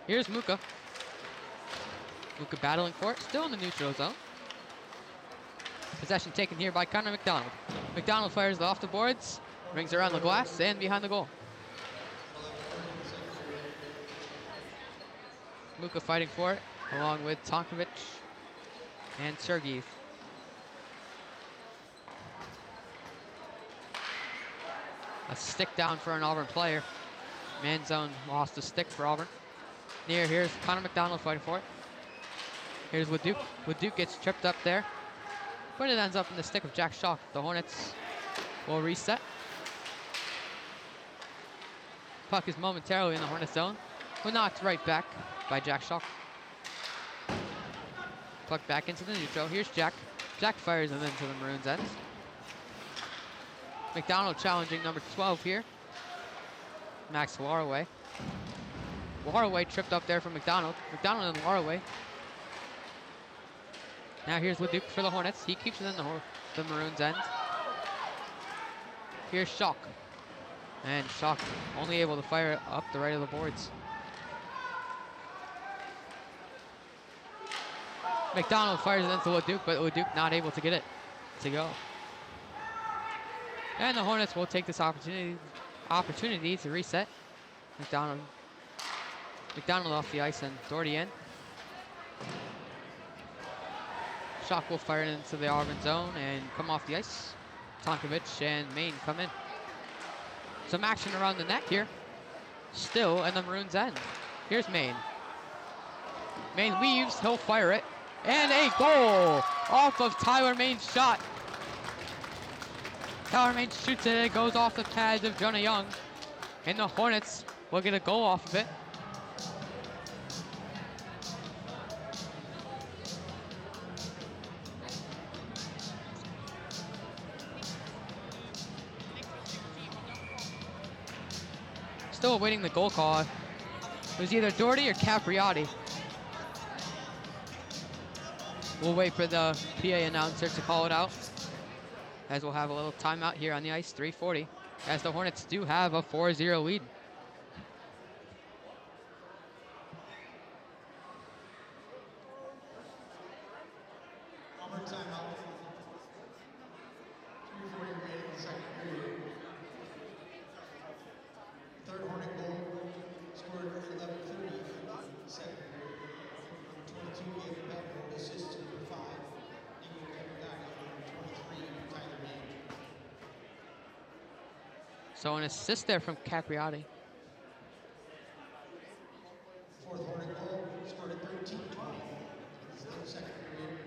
Here's Muka. Muka battling for it, still in the neutral zone. Possession taken here by Connor McDonald. McDonald fires it off the boards, rings around the glass and behind the goal. Muka fighting for it, along with Tonkovic and Sergeev. A stick down for an Auburn player. Man zone lost a stick for Auburn. Here's Connor McDonald fighting for it. Here's Leduc. Leduc gets tripped up there, but it ends up in the stick of Jack Schock. The Hornets will reset. Puck is momentarily in the Hornets zone, but knocked right back by Jack Schock. Puck back into the neutral. Here's Jack. Jack fires it into the Maroons' end. McDonald challenging number 12 here. Max Laraway. Laraway tripped up there from McDonald. McDonald and Laraway. Now here's Leduc for the Hornets. He keeps it in the Maroons' end. Here's Schock. And Schock only able to fire it up the right of the boards. McDonald fires it into Leduc, but Leduc not able to get it to go. And the Hornets will take this opportunity to reset. McDonald off the ice and Doherty in. Schock will fire it into the Auburn zone and come off the ice. Tonkovic and Maine come in. Some action around the net here. Still in the Maroons' end. Here's Maine. Maine weaves, he'll fire it. And a goal off of Tyler Maine's shot. Tyler Maine shoots it, it goes off the pads of Jonah Young. And the Hornets will get a goal off of it. Still awaiting the goal call. It was either Doherty or Capriati. We'll wait for the PA announcer to call it out, as we'll have a little timeout here on the ice, 3:40, as the Hornets do have a 4-0 lead. So an assist there from Capriati.
Fourth Hornet goal scored at 13-20. Second period,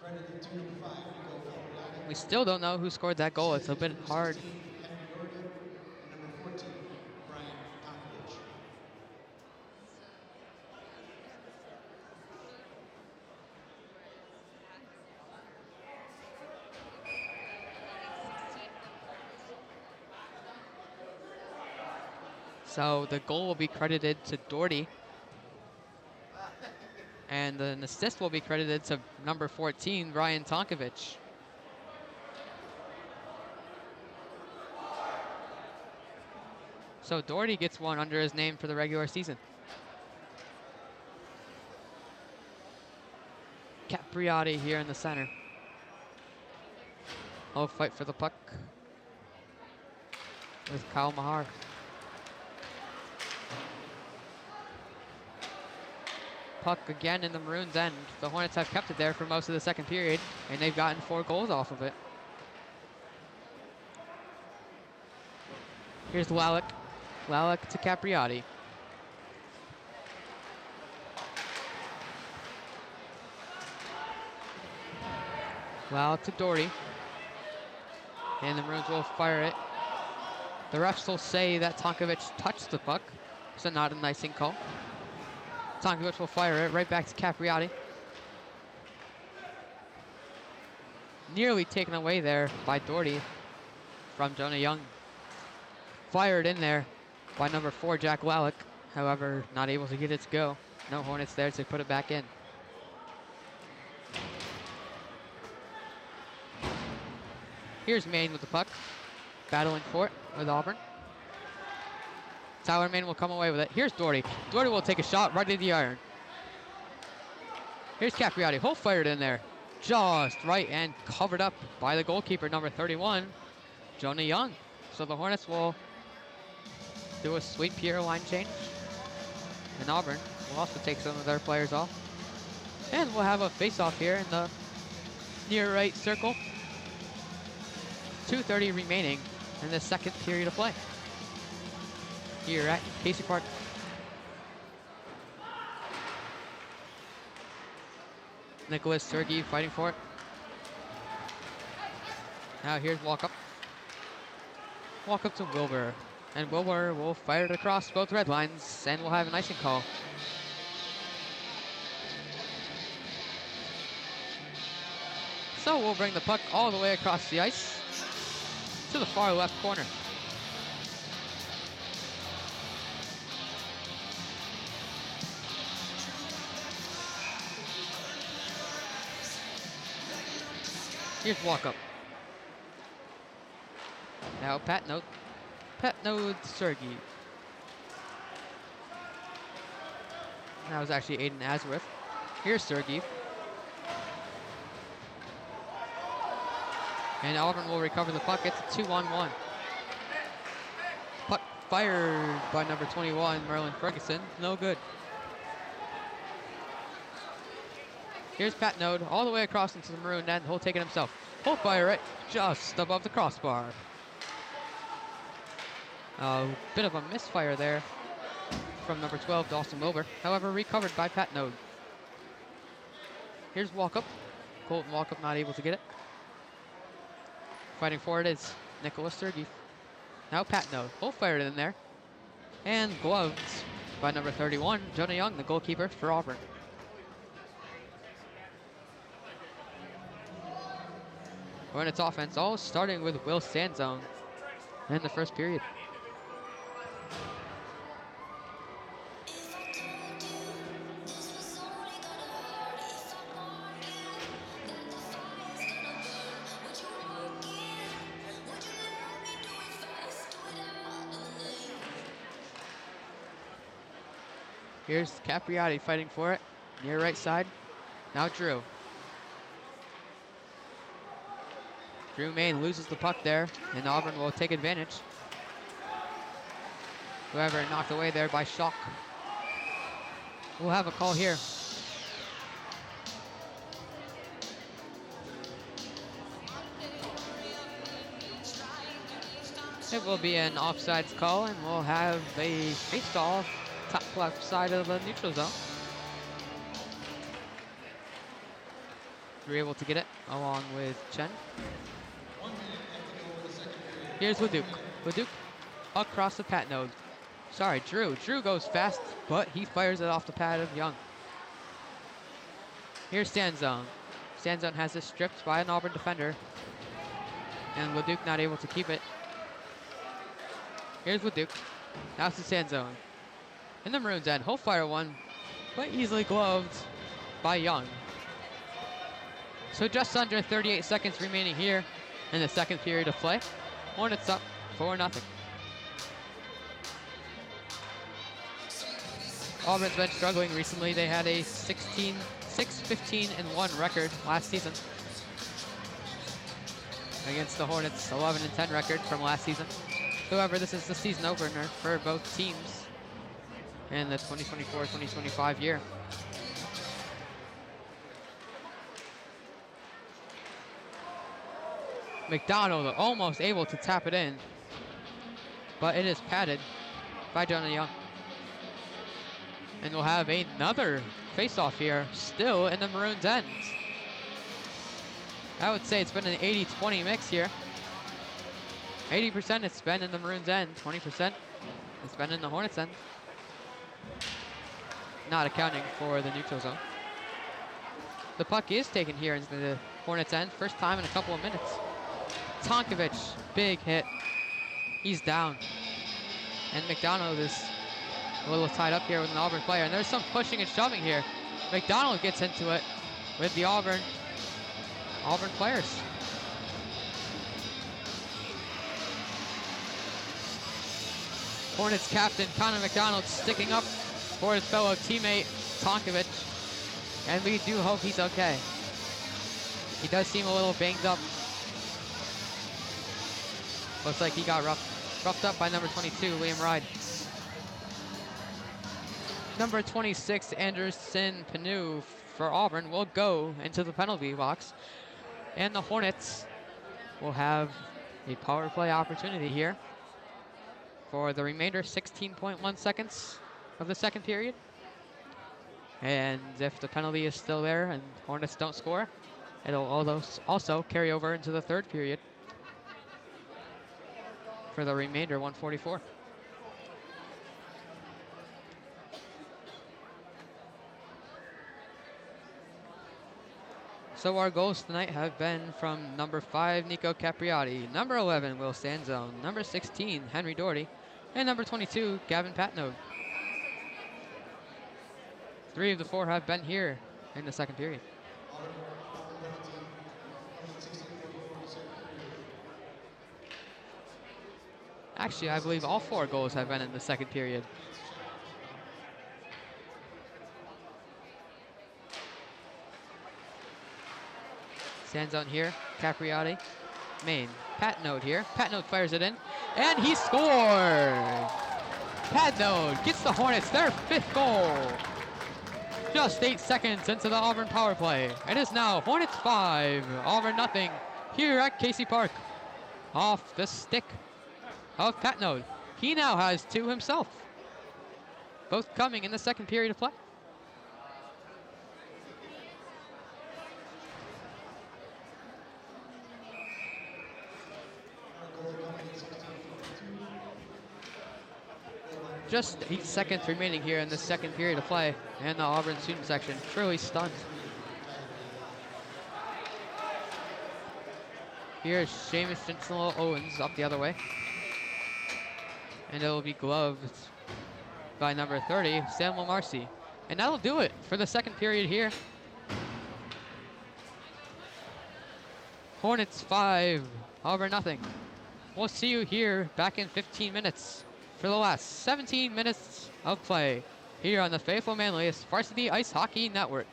credited to number 5, Nico Capriati.
We still don't know who scored that goal. It's a bit hard.
16, Henry Yorga, and number 14, Brian Tonkovich.
So the goal will be credited to Doherty. And an assist will be credited to number 14, Ryan Tonkovich. So Doherty gets one under his name for the regular season. Capriati here in the center. Oh, fight for the puck with Kyle Mahar. Puck again in the Maroons' end. The Hornets have kept it there for most of the second period, and they've gotten 4 goals off of it. Here's Lalick. Lalick to Capriati. Lalick to Doherty. And the Maroons will fire it. The refs will say that Tonkovich touched the puck, so not an icing call. Tonkovich will fire it right back to Capriati. Nearly taken away there by Doherty from Jonah Young. Fired in there by number 4, Jack Lalick. However, not able to get it to go. No Hornets there to put it back in. Here's Maine with the puck. Battling for it with Auburn. Tyler Maine will come away with it. Here's Doherty. Doherty will take a shot right into the iron. Here's Capriati. He'll fire it in there. Just right and covered up by the goalkeeper, number 31, Jonah Young. So the Hornets will do a sweet Pierre line change. And Auburn will also take some of their players off. And we'll have a face-off here in the near right circle. 2:30 remaining in the second period of play here at Casey Park. Nicholas Sergey fighting for it. Now here's Walkup. Walkup to Wilbur. And Wilbur will fire it across both red lines, and we'll have an icing call. So we'll bring the puck all the way across the ice to the far left corner. Here's Walkup. Now Patnode Sergey. That was actually Aiden Asworth. Here's Sergey. And Auburn will recover the puck. It's a 2-on-1. Puck fired by number 21, Merlin Ferguson. No good. Here's Patnode all the way across into the Maroon end. He'll take it himself. He'll fire it just above the crossbar. A bit of a misfire there from number 12, Dawson Wilbur. However, recovered by Patnode. Here's Walkup. Colton Walkup not able to get it. Fighting for it is Nicholas Sergey. Now Patnode. He'll fire it in there. And gloved by number 31, Jonah Young, the goalkeeper for Auburn. Hornets offense all starting with Will Sanzone in the first period. Here's Capriati fighting for it, near right side. Now Drew. Drew Main loses the puck there, and Auburn will take advantage. Whoever knocked away there by Schock. We'll have a call here. It will be an offsides call, and we'll have a face-off top left side of the neutral zone. We're able to get it along with Chen. Here's Waduk. Waduk across the pat node. Sorry, Drew. Drew goes fast, but he fires it off the pad of Young. Here's Stanzone. Stanzone has this stripped by an Auburn defender. And Waduk not able to keep it. Here's Waduk. Now it's the Stanzone. In the Maroons end, he'll fire one, but easily gloved by Young. So just under 38 seconds remaining here in the second period of play. Hornets up 4-0. Auburn's been struggling recently. They had a 6-15-1 record last season against the Hornets' 11-10 record from last season. However, this is the season opener for both teams in the 2024-2025 year. McDonald almost able to tap it in, but it is padded by Jonah Young. And we'll have another face-off here, still in the Maroons' end. I would say it's been an 80-20 mix here. 80% it's been in the Maroons' end, 20% it's been in the Hornets' end. Not accounting for the neutral zone. The puck is taken here into the Hornets' end, first time in a couple of minutes. Tonkovic, big hit. He's down. And McDonald is a little tied up here with an Auburn player. And there's some pushing and shoving here. McDonald gets into it with the Auburn players. Hornets captain Connor McDonald sticking up for his fellow teammate Tonkovic. And we do hope he's okay. He does seem a little banged up. Looks like he got roughed up by number 22, Liam Ride. Number 26, Anderson Panu for Auburn will go into the penalty box. And the Hornets will have a power play opportunity here for the remainder 16.1 seconds of the second period. And if the penalty is still there and Hornets don't score, it'll also carry over into the third period for the remainder 144. So our goals tonight have been from number 5, Nico Capriati, number 11, Will Stanzone, number 16, Henry Doherty, and number 22, Gavin Patnode. 3 of the 4 have been here in the second period. Actually, I believe all 4 goals have been in the second period. Stanzone here, Capriati, Main, Patnode here. Patnode fires it in, and he scores! Patnode gets the Hornets their 5th goal. Just 8 seconds into the Auburn power play. It is now Hornets 5, Auburn nothing here at Casey Park. Off the stick of Patnode. He now has 2 himself, both coming in the second period of play. Just 8 seconds remaining here in the second period of play, and the Auburn student section truly stunned. Here's Seamus Owens up the other way. And it will be gloved by number 30, Samuel Marcy. And that'll do it for the second period here. Hornets 5, Auburn nothing. We'll see you here back in 15 minutes for the last 17 minutes of play here on the Fayetteville-Manlius Varsity Ice Hockey Network.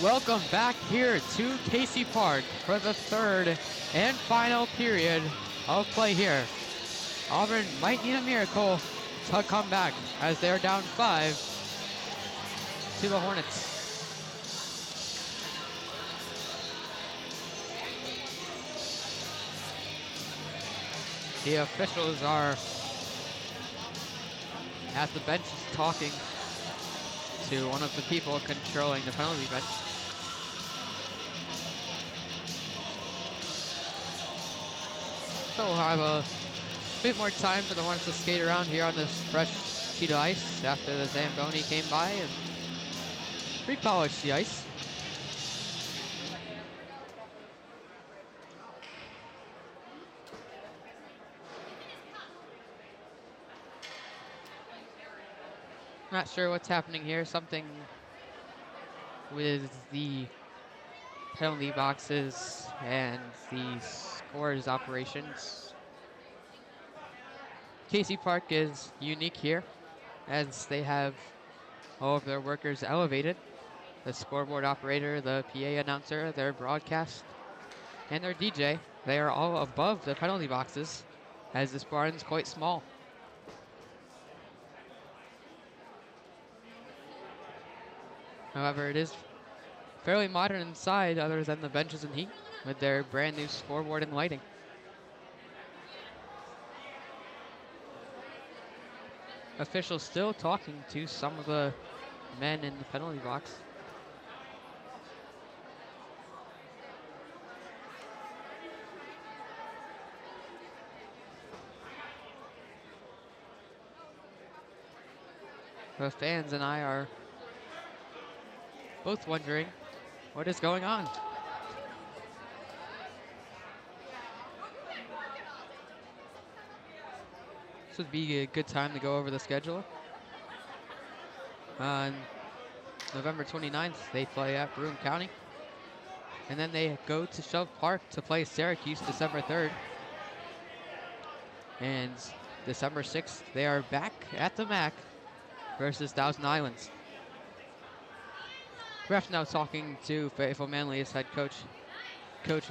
Welcome back here to Casey Park for the third and final period of play here. Auburn might need a miracle to come back as they're down 5 to the Hornets. The officials are at the bench talking to one of the people controlling the penalty bench. So we'll have a bit more time for the Hornets to skate around here on this fresh sheet of ice after the Zamboni came by and repolished the ice. Not sure what's happening here. Something with the penalty boxes and the scores operations. Casey Park is unique here as they have all of their workers elevated. The scoreboard operator, the PA announcer, their broadcast, and their DJ. They are all above the penalty boxes as this barn is quite small. However, it is fairly modern inside other than the benches and heat with their brand new scoreboard and lighting. Officials still talking to some of the men in the penalty box. The fans and I are both wondering what is going on. This would be a good time to go over the schedule. On November 29th, they play at Broome County. And then they go to Shove Park to play Syracuse December 3rd. And December 6th, they are back at the MAC versus Thousand Islands. Ref now talking to Fayetteville-Manlius head coach, Coach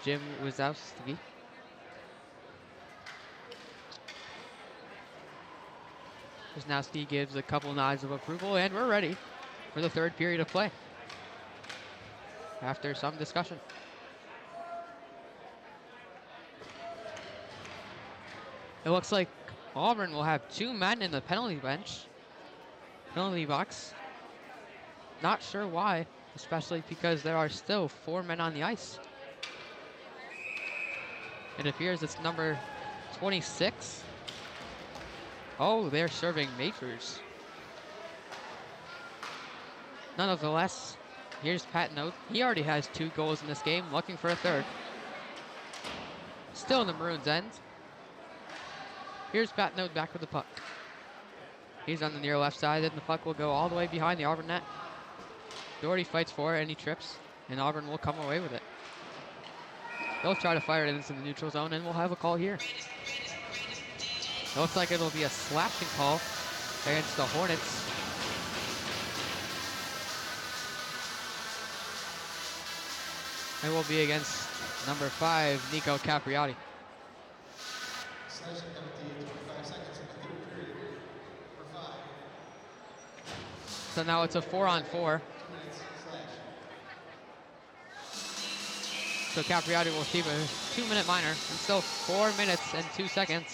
Jim Wisnowski. Wisnowski gives a couple nods of approval, and we're ready for the third period of play after some discussion. It looks like Auburn will have 2 men in the penalty box. Not sure why, especially because there are still 4 men on the ice. It appears it's number 26. Oh, they're serving majors. Nonetheless, here's Pat Note. He already has 2 goals in this game, looking for a third. Still in the Maroons' end. Here's Pat Note back with the puck. He's on the near left side, and the puck will go all the way behind the Auburn net. Doherty fights for it, and he trips, and Auburn will come away with it. They'll try to fire it into the neutral zone, and we'll have a call here. It looks like it'll be a slashing call against the Hornets. It will be against number 5, Nico Capriati.
Slashing penalty, 25 seconds in the third period for 5.
So now it's a 4-on-4. So Capriati will receive a 2-minute minor. And still 4 minutes and 2 seconds.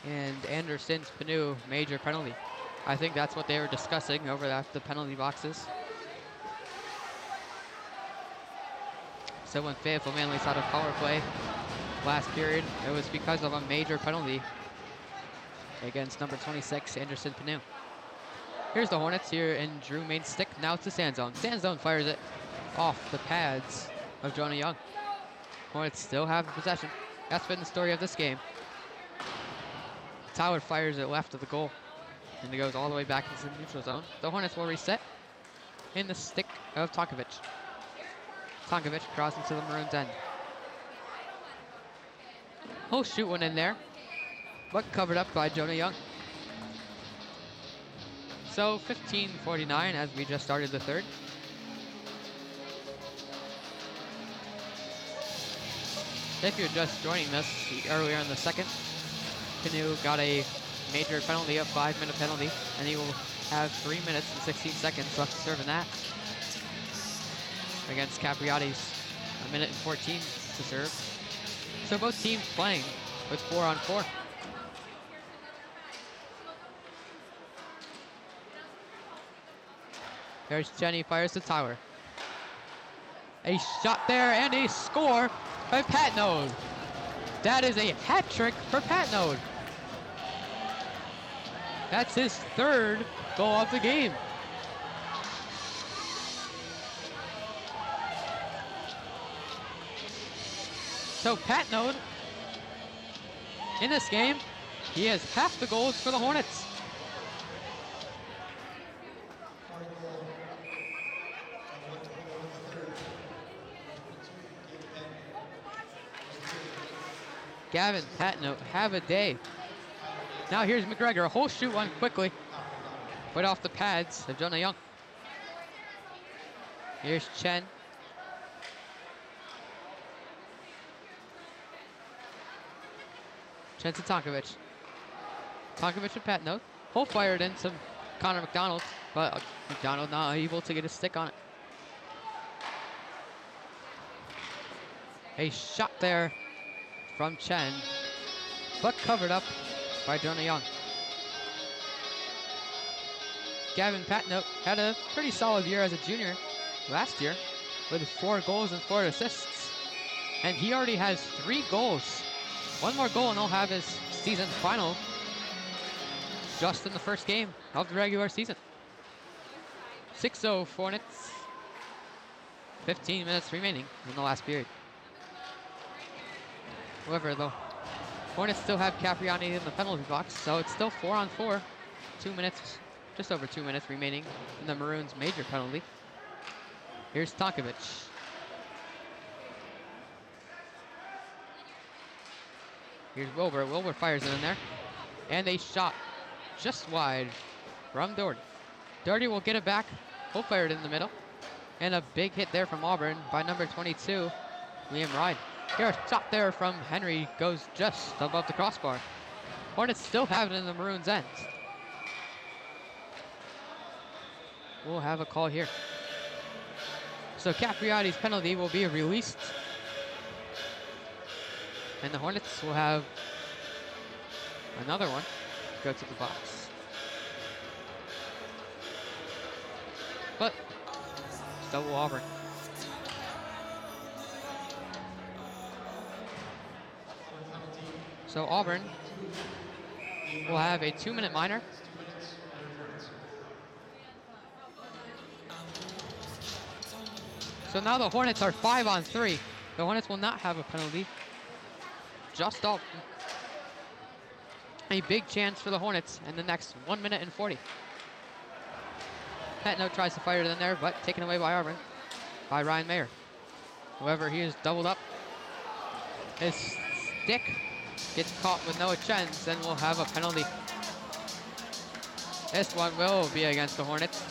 And Anderson's Panu, major penalty. I think that's what they were discussing over at the penalty boxes. So when Fayetteville-Manlius had a power play last period, it was because of a major penalty against number 26, Anderson Panu. Here's the Hornets here in Drew main stick. Now it's the sand zone. Sand zone fires it off the pads of Jonah Young. Hornets still have possession. That's been the story of this game. Tyler fires it left of the goal, and it goes all the way back into the neutral zone. The Hornets will reset in the stick of Tonkovic. Tonkovic crossing to the Maroons' end. He'll shoot one in there, but covered up by Jonah Young. So 15:49 as we just started the third. If you're just joining us, earlier in the second, Canoe got a major penalty, a 5-minute penalty, and he will have 3 minutes and 16 seconds left to serve in that. Against Capriati's 1 minute and 14 to serve. So both teams playing with 4-on-4. There's Jenny, fires to Tyler. A shot there and a score by Patnode. That is a hat trick for Patnode. That's his third goal of the game. So Patnode, in this game, he has half the goals for the Hornets. Gavin, Patnode, have a day. Now here's McGregor, a whole shoot one quickly. Put off the pads of Jonah Young. Here's Chen. Chen to Tonkovic. Tonkovic and Patnode. Whole fired in some Connor McDonald, but McDonald not able to get a stick on it. A shot there from Chen, but covered up by Jonah Young. Gavin Patnode had a pretty solid year as a junior last year with 4 goals and 4 assists. And he already has 3 goals. 1 more goal and he'll have his season final just in the first game of the regular season. 6-0 Hornets. 15 minutes remaining in the last period. However, the Hornets still have Capriati in the penalty box, so it's still 4-on-4. 2 minutes, just over 2 minutes remaining in the Maroons' major penalty. Here's Tonkovic. Here's Wilbur. Wilbur fires it in there. And a shot just wide from Doherty. Doherty will get it back. He'll fire it in the middle. And a big hit there from Auburn by number 22, Liam Ride. Here, a shot there from Henry goes just above the crossbar. Hornets still have it in the Maroons' end. We'll have a call here. So Capriati's penalty will be released. And the Hornets will have another one go to the box. But still will Auburn. So Auburn will have a 2-minute minor. So now the Hornets are 5-on-3. The Hornets will not have a penalty. Just Dalton. A big chance for the Hornets in the next 1 minute and 40. Patnode tries to fire it in there, but taken away by Auburn, by Ryan Mayer. However, he is doubled up. His stick gets caught with no chance, and we'll have a penalty. This one will be against the Hornets.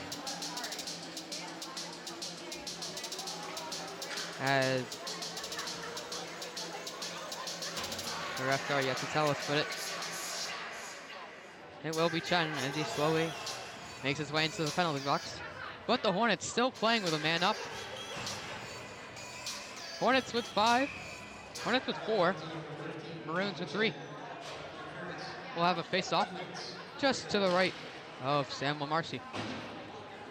As the refs are yet to tell us, but it will be Chen as he slowly makes his way into the penalty box. But the Hornets still playing with a man up. Hornets with 5, Hornets with 4, Maroons with 3. We'll have a face-off just to the right of Sam Lamarcy.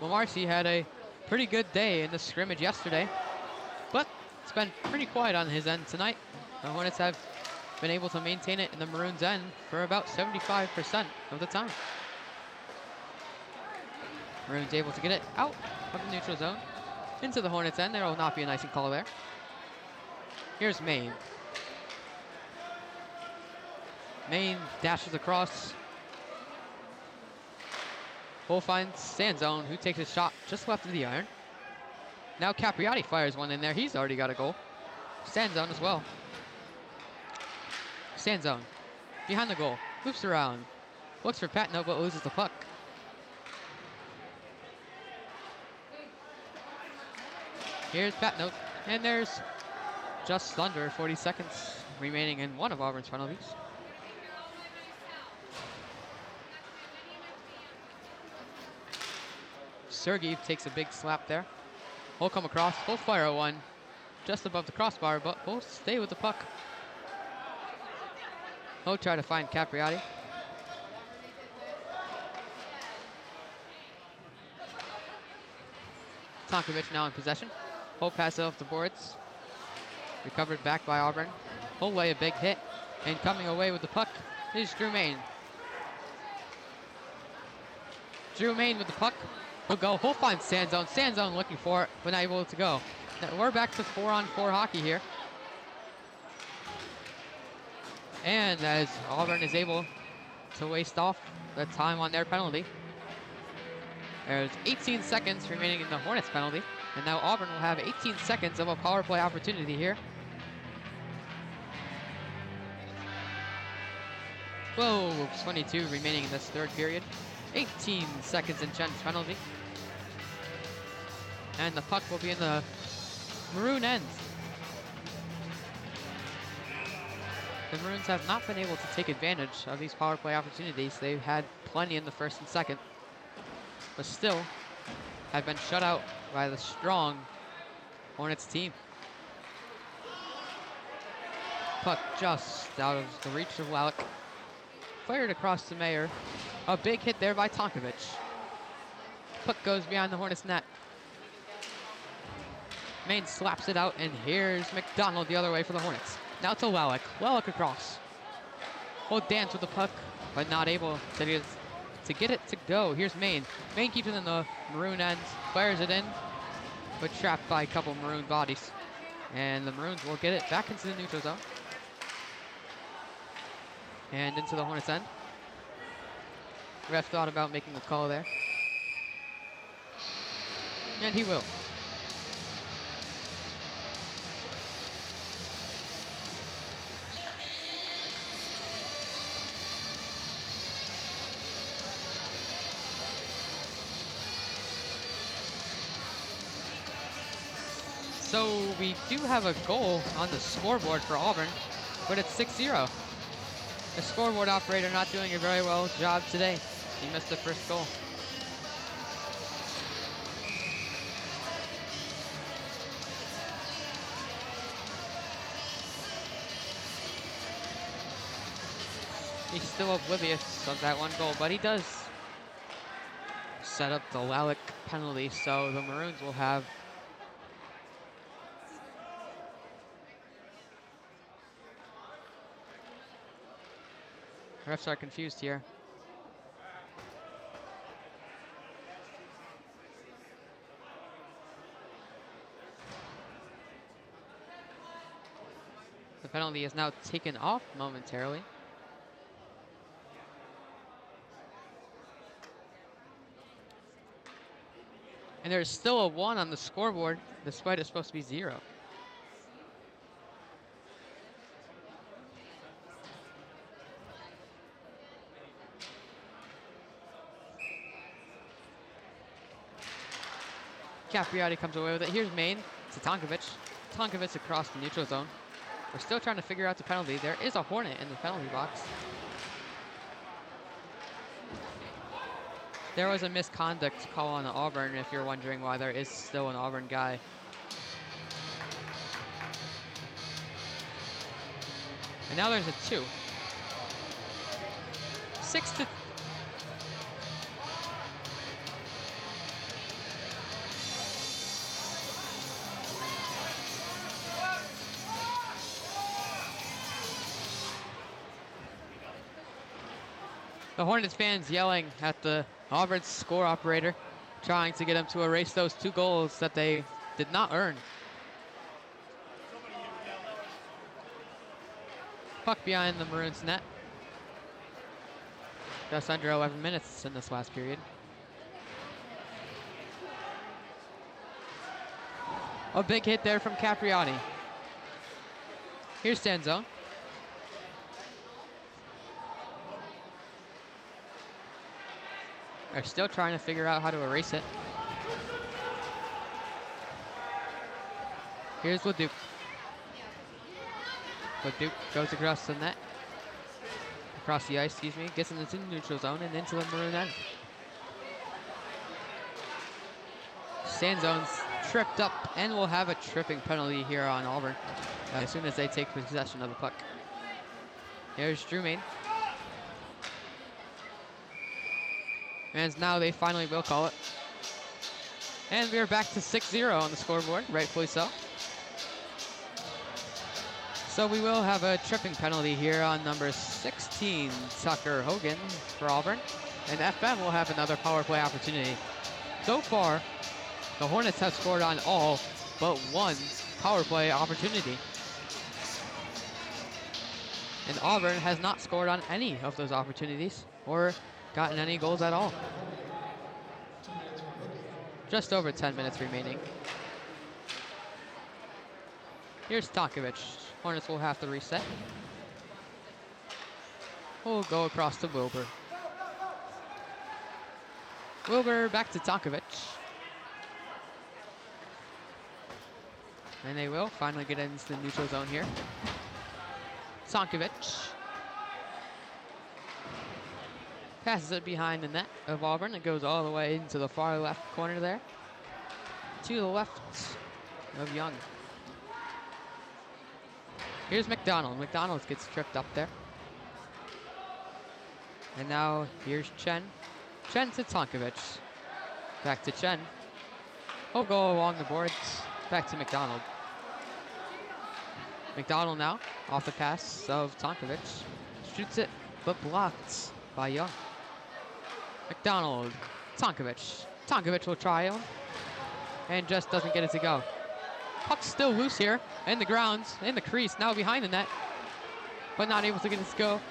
Lamarcy had a pretty good day in the scrimmage yesterday, but it's been pretty quiet on his end tonight. The Hornets have been able to maintain it in the Maroons' end for about 75% of the time. Maroons able to get it out of the neutral zone into the Hornets' end. There will not be an icing call there. Here's Maine. Maine dashes across. Will find Sanzone, who takes a shot just left of the iron. Now Capriati fires one in there. He's already got a goal. Sanzone as well. Sanzone behind the goal, loops around, looks for Patnode but loses the puck. Here's Pat Note, and there's just under 40 seconds remaining in one of Auburn's penalties. Sergey takes a big slap there. We'll come across, we'll fire a one just above the crossbar, but we'll stay with the puck. We'll try to find Capriati. Tonkovic now in possession. He'll pass it off the boards. Recovered back by Auburn. He'll lay a big hit. And coming away with the puck is Drew Main. Drew Main with the puck. He'll go. He'll find Sandzone. Sandzone looking for it, but not able to go. Now we're back to 4-on-4 hockey here. And as Auburn is able to waste off the time on their penalty. There's 18 seconds remaining in the Hornets penalty. And now Auburn will have 18 seconds of a power play opportunity here. 12:22 remaining in this third period. 18 seconds in Chen's penalty. And the puck will be in the Maroon end. The Maroons have not been able to take advantage of these power play opportunities. They've had plenty in the first and second, but still have been shut out by the strong Hornets team. Puck just out of the reach of Wallach. Fired across the Mayer. A big hit there by Tonkovic. Puck goes behind the Hornets net. Main slaps it out, and here's McDonald the other way for the Hornets. Now to Wallach. Wallach across. Will dance with the puck, but not able to get it to go. Here's Main. Main keeps it in the Maroon end. Fires it in, but trapped by a couple Maroon bodies. And the Maroons will get it back into the neutral zone. And into the Hornets end. Ref thought about making a call there. And he will. So we do have a goal on the scoreboard for Auburn, but it's 6-0. The scoreboard operator not doing a very well job today. He missed the first goal. He's still oblivious of that one goal, but he does set up the Wallach penalty, so the Maroons will have refs are confused here. The penalty is now taken off momentarily. And there's still a 1 on the scoreboard, despite it's supposed to be 0. Capriati comes away with it. Here's Main to Tonkovic. Tonkovic across the neutral zone. We're still trying to figure out the penalty. There is a Hornet in the penalty box. There was a misconduct call on Auburn, if you're wondering why there is still an Auburn guy. And now there's a 2. 6-2. The Hornets fans yelling at the Auburn score operator, trying to get him to erase those 2 goals that they did not earn. Puck behind the Maroons net. Just under 11 minutes in this last period. A big hit there from Capriati. Here's Sandzone. They're still trying to figure out how to erase it. Here's Leduc. Leduc goes across the net. Across the ice, excuse me. Gets into the neutral zone and into the maroon end. Sand zone's tripped up and will have a tripping penalty here on Auburn as soon as they take possession of the puck. Here's Fu-Mei. And now they finally will call it. And we're back to 6-0 on the scoreboard, rightfully so. So we will have a tripping penalty here on number 16, Tucker Hogan for Auburn. And FM will have another power play opportunity. So far, the Hornets have scored on all but one power play opportunity. And Auburn has not scored on any of those opportunities or gotten any goals at all. Just over 10 minutes remaining. Here's Tonkovic. Hornets will have to reset. We'll go across to Wilbur. Wilbur back to Tonkovic. And they will finally get into the neutral zone here. Tonkovic passes it behind the net of Auburn. It goes all the way into the far left corner there. To the left of Young. Here's McDonald. McDonald gets tripped up there. And now here's Chen. Chen to Tonkovic. Back to Chen. He'll go along the boards. Back to McDonald. McDonald now off the pass of Tonkovic. Shoots it, but blocked by Young. McDonald, Tonkovic. Tonkovic will try him and just doesn't get it to go. Puck's still loose here in the grounds, in the crease, now behind the net, but not able to get it to go.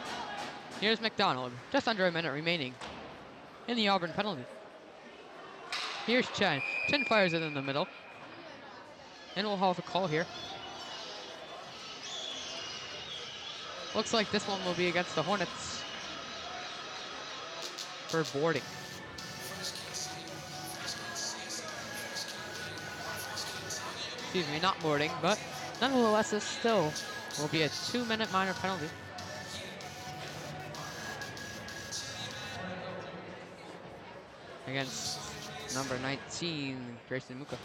Here's McDonald, just under a minute remaining in the Auburn penalty. Here's Chen. Chen fires it in the middle, and we'll have a call here. Looks like this one will be against the Hornets for boarding. Excuse me, not boarding, but nonetheless, this still will be a 2-minute minor penalty. Against number 19, Grayson Muka.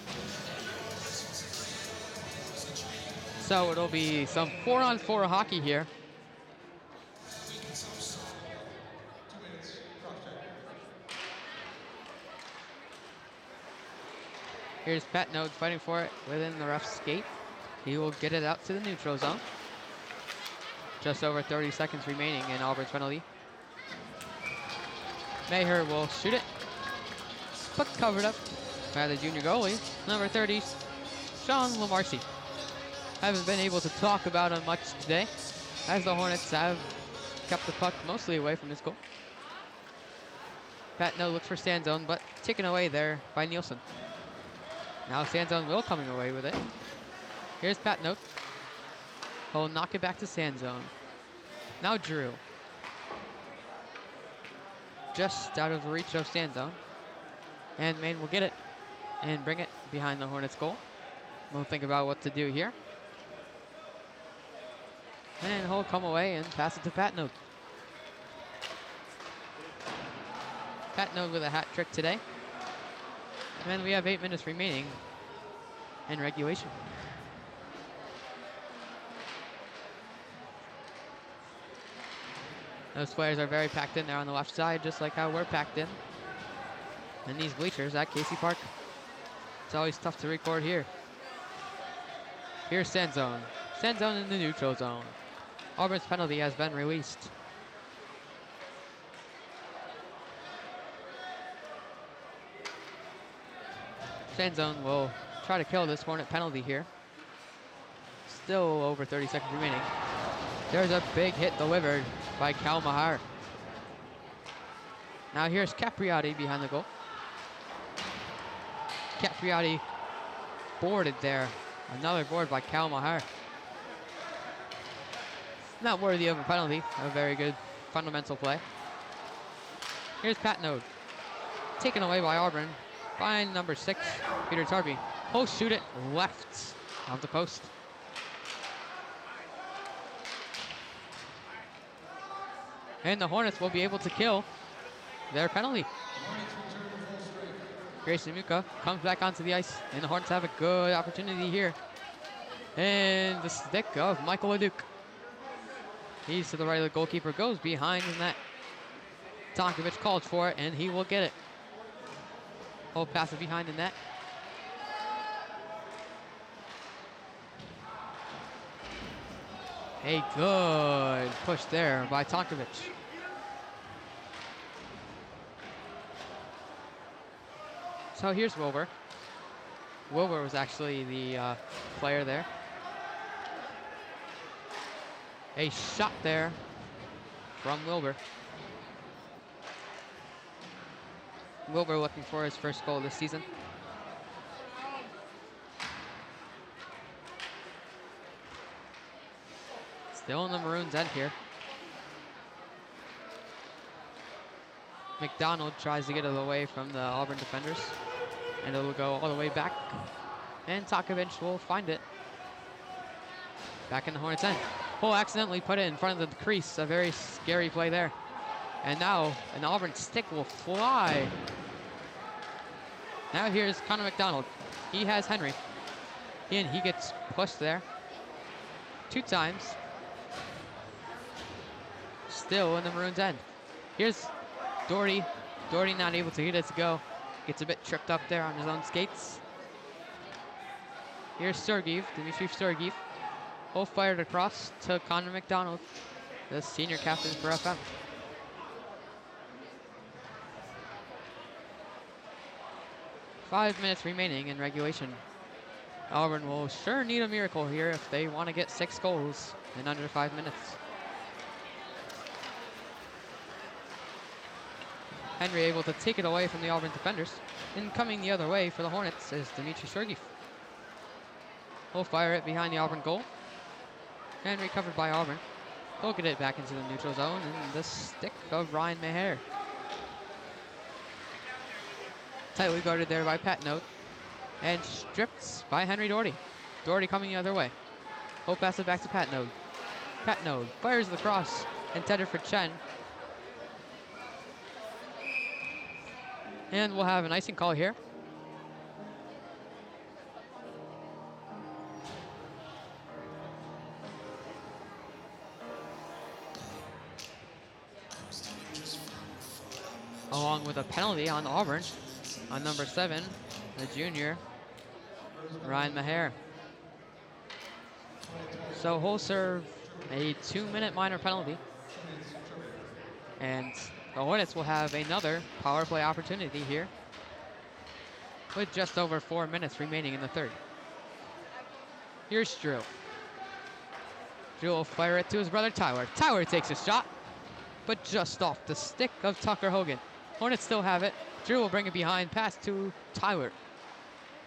So it'll be some 4-on-4 hockey here. Here's Pat Node fighting for it within the ref's skate. He will get it out to the neutral zone. Just over 30 seconds remaining in Auburn's penalty. Maher will shoot it, but covered up by the junior goalie, number 30, Sean Lamarcy. Haven't been able to talk about him much today, as the Hornets have kept the puck mostly away from his goal. Pat Node looks for stand zone, but taken away there by Nielsen. Now Sandzone will coming away with it. Here's Pat Note. He'll knock it back to Sandzone. Now Drew. Just out of the reach of Sandzone. And Maine will get it and bring it behind the Hornets goal. We'll think about what to do here. And he'll come away and pass it to Pat Note. Pat Note with a hat trick today. And we have 8 minutes remaining in regulation. Those players are very packed in there on the left side, just like how we're packed in these bleachers at Casey Park. It's always tough to record here. Here's Sandzone. Sandzone in the neutral zone. Auburn's penalty has been released. Sandzone will try to kill this Hornet penalty here. Still over 30 seconds remaining. There's a big hit delivered by Cal Mahar. Now here's Capriati behind the goal. Capriati boarded there. Another board by Cal Mahar. Not worthy of a penalty. A very good fundamental play. Here's Pat Node. Taken away by Auburn by number 6, Peter Tarby. He'll shoot it left off the post. And the Hornets will be able to kill their penalty. Grayson Muka comes back onto the ice, and the Hornets have a good opportunity here. And the stick of Michael Leduc. He's to the right of the goalkeeper, goes behind the net. Tonkovic calls for it, and he will get it. He'll pass it behind the net. A good push there by Tonkovic. So here's Wilbur. Wilbur was actually the player there. A shot there from Wilbur. Wilbur looking for his first goal this season. Still in the Maroons' end here. McDonald tries to get it away from the Auburn defenders, and it'll go all the way back. And Tonkovic will find it. Back in the Hornets' end. Will accidentally put it in front of the crease. A very scary play there. And now an Auburn stick will fly. Now here's Connor McDonald. He has Henry. And he gets pushed there 2 times. Still in the Maroons' end. Here's Doherty. Doherty not able to get it to go. Gets a bit tripped up there on his own skates. Here's Sergeev, Dmitry Sergeev. Both fired across to Connor McDonald, the senior captain for FM. Five minutes remaining in regulation. Auburn will sure need a miracle here if they want to get 6 goals in under 5 minutes. Henry able to take it away from the Auburn defenders. And coming the other way for the Hornets is Dmitry Sergeev. He'll fire it behind the Auburn goal. And recovered by Auburn. He'll get it back into the neutral zone, and the stick of Ryan Maher. Tightly guarded there by Pat Note. And stripped by Henry Doherty. Doherty coming the other way. He'll pass it back to Pat Note. Pat Note fires the cross, intended for Chen. And we'll have an icing call here. Along with a penalty on Auburn on number 7, the junior, Ryan Maher. So he'll serve a 2-minute minor penalty. And the Hornets will have another power play opportunity here with just over 4 minutes remaining in the third. Here's Drew. Drew will fire it to his brother Tyler. Tyler takes a shot, but just off the stick of Tucker Hogan. Hornets still have it. Drew will bring it behind, pass to Tyler.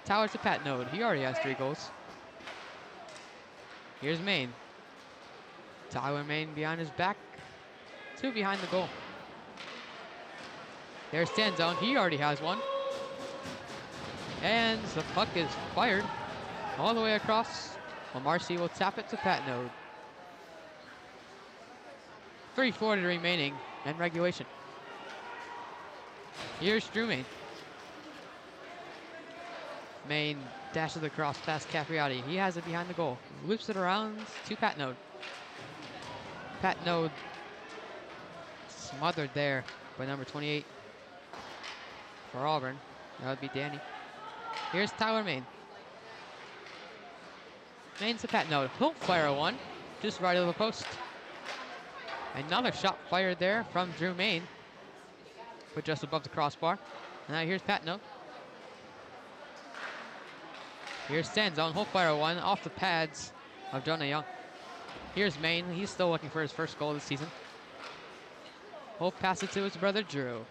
Tyler to Pat Node. He already has 3 goals. Here's Maine. Tyler Maine behind his back. 2 behind the goal. There's Stanzone. He already has 1. And the puck is fired all the way across. Well, Marcy will tap it to Pat Node. 3:40 remaining in regulation. Here's Drew Maine. Maine dashes across past Capriati. He has it behind the goal. Loops it around to Pat Node. Pat Node smothered there by number 28 for Auburn. That would be Danny. Here's Tyler Maine. Maine to Pat Node. He'll fire one just right of the post. Another shot fired there from Drew Maine, but just above the crossbar. Now here's Pat Node. Here's Stanzone. He'll fire one off the pads of Jonah Young. Here's Maine. He's still looking for his first goal this season. He'll pass it to his brother Drew.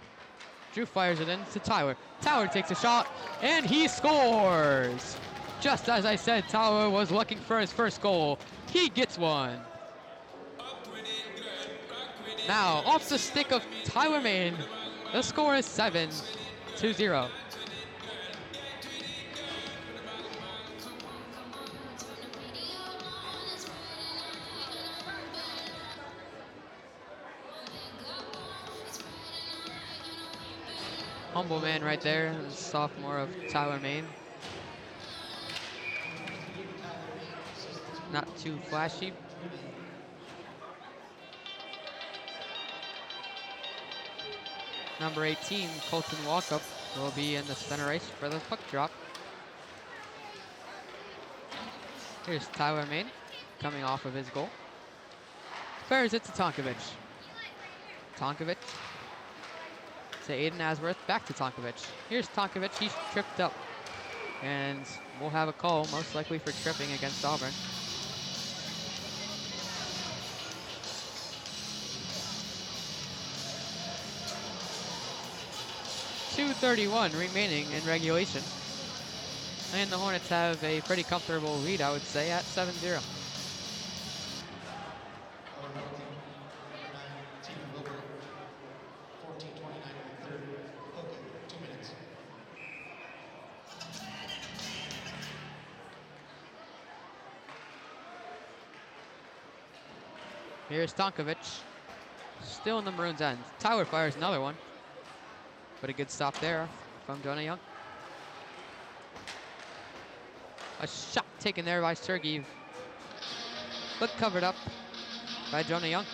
Drew fires it in to Tyler. Tyler takes a shot, and he scores! Just as I said, Tyler was looking for his first goal. He gets one. Now, off the stick of Tyler Maine, the score is 7-0. Humble man right there, the sophomore of Tyler, Maine. Not too flashy. Number 18, Colton Walkup, will be in the center ice for the puck drop. Here's Tyler, Maine, coming off of his goal. Fires it to Tonkovic. Tonkovic to Aiden Asworth, back to Tonkovic. Here's Tonkovic, he's tripped up. And we'll have a call, most likely for tripping against Auburn. .2:31 remaining in regulation. And the Hornets have a pretty comfortable lead, I would say, at 7-0. Here's Tonkovic, still in the Maroons' end. Tyler fires another one, but a good stop there from Jonah Young. A shot taken there by Sergeyev, but covered up by Jonah Young.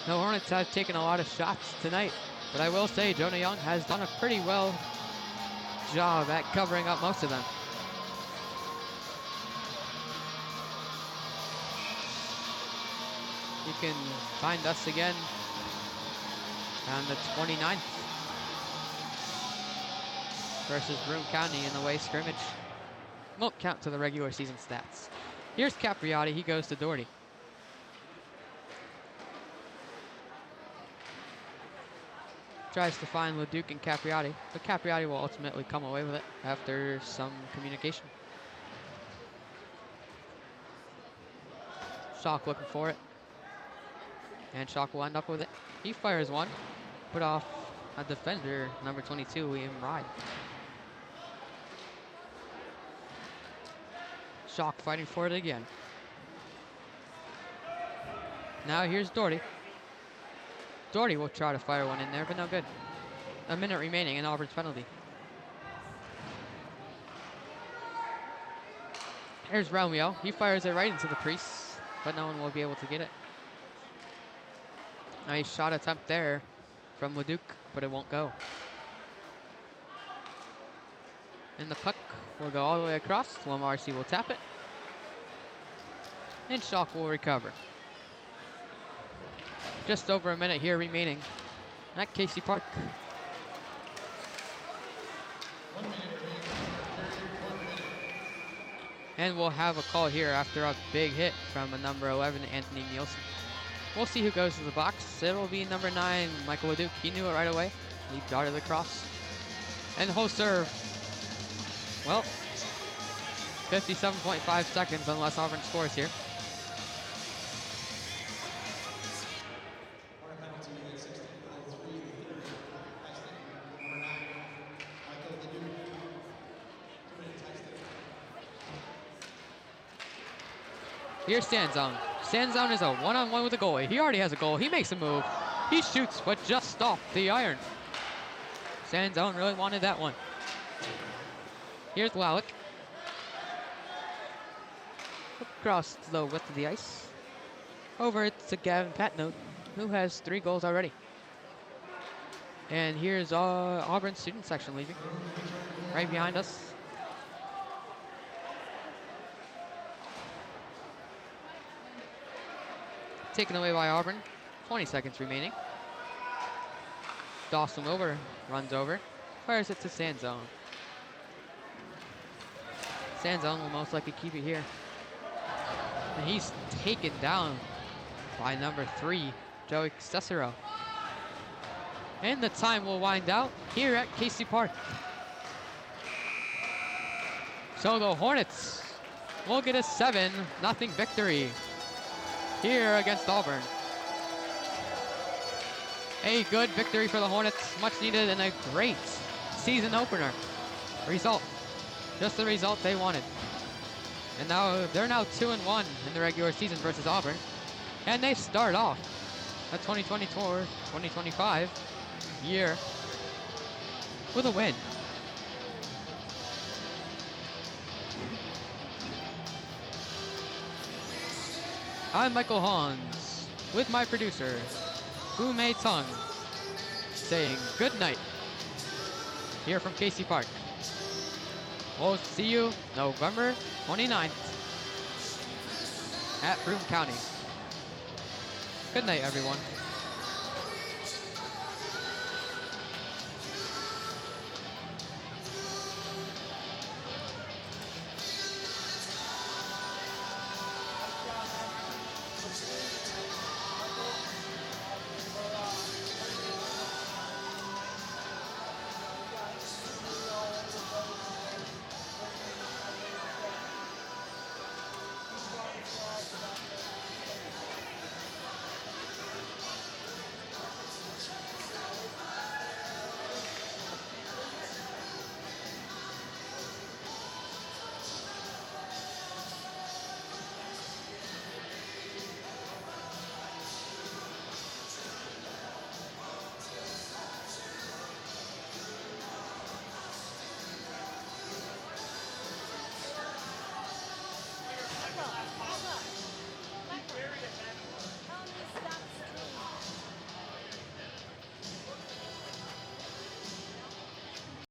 The Hornets have taken a lot of shots tonight, but I will say Jonah Young has done a pretty well job at covering up most of them. You can find us again on the 29th versus Broome County in the away scrimmage. Won't count to the regular season stats. Here's Capriotti, he goes to Doherty. Tries to find Leduc and Capriotti, but Capriotti will ultimately come away with it after some communication. Shock looking for it. And Shock will end up with it. He fires one, put off a defender, number 22, William Ride. Shock fighting for it again. Now here's Doherty. Doherty will try to fire one in there, but no good. A minute remaining in Auburn's penalty. Here's Romeo. He fires it right into the crease, but no one will be able to get it. Nice shot attempt there from Leduc, but it won't go. And the puck will go all the way across. Lamarcy will tap it. And Shock will recover. Just over a minute here remaining at Casey Park. And we'll have a call here after a big hit from a number 11, Anthony Nielsen. We'll see who goes to the box. It'll be number 9, Michael Leduc. He knew it right away. He darted across. And he'll serve. Well, 57.5 seconds unless Auburn scores here. Here's Sanzone. Sanzone is a one-on-one with the goalie. He already has a goal. He makes a move. He shoots, but just off the iron. Sanzone really wanted that one. Here's Lalick. Across the width of the ice. Over to Gavin Patnote, who has 3 goals already. And here's Auburn student section leaving. Right behind us. Taken away by Auburn. 20 seconds remaining. Dawson Wilbur runs over. Fires it to Sanzone. Sanzone will most likely keep it here. And he's taken down by number 3, Joey Cicero. And the time will wind out here at Casey Park. So the Hornets will get a 7-0 victory here against Auburn. A good victory for the Hornets, much needed and a great season opener result. Just the result they wanted. And now they're 2-1 in the regular season versus Auburn. And they start off a 2024, 2025 year with a win. I'm Michael Hans with my producer, Fu-Mei Tung, saying good night here from Casey Park. We'll see you November 29th at Broome County. Good night, everyone.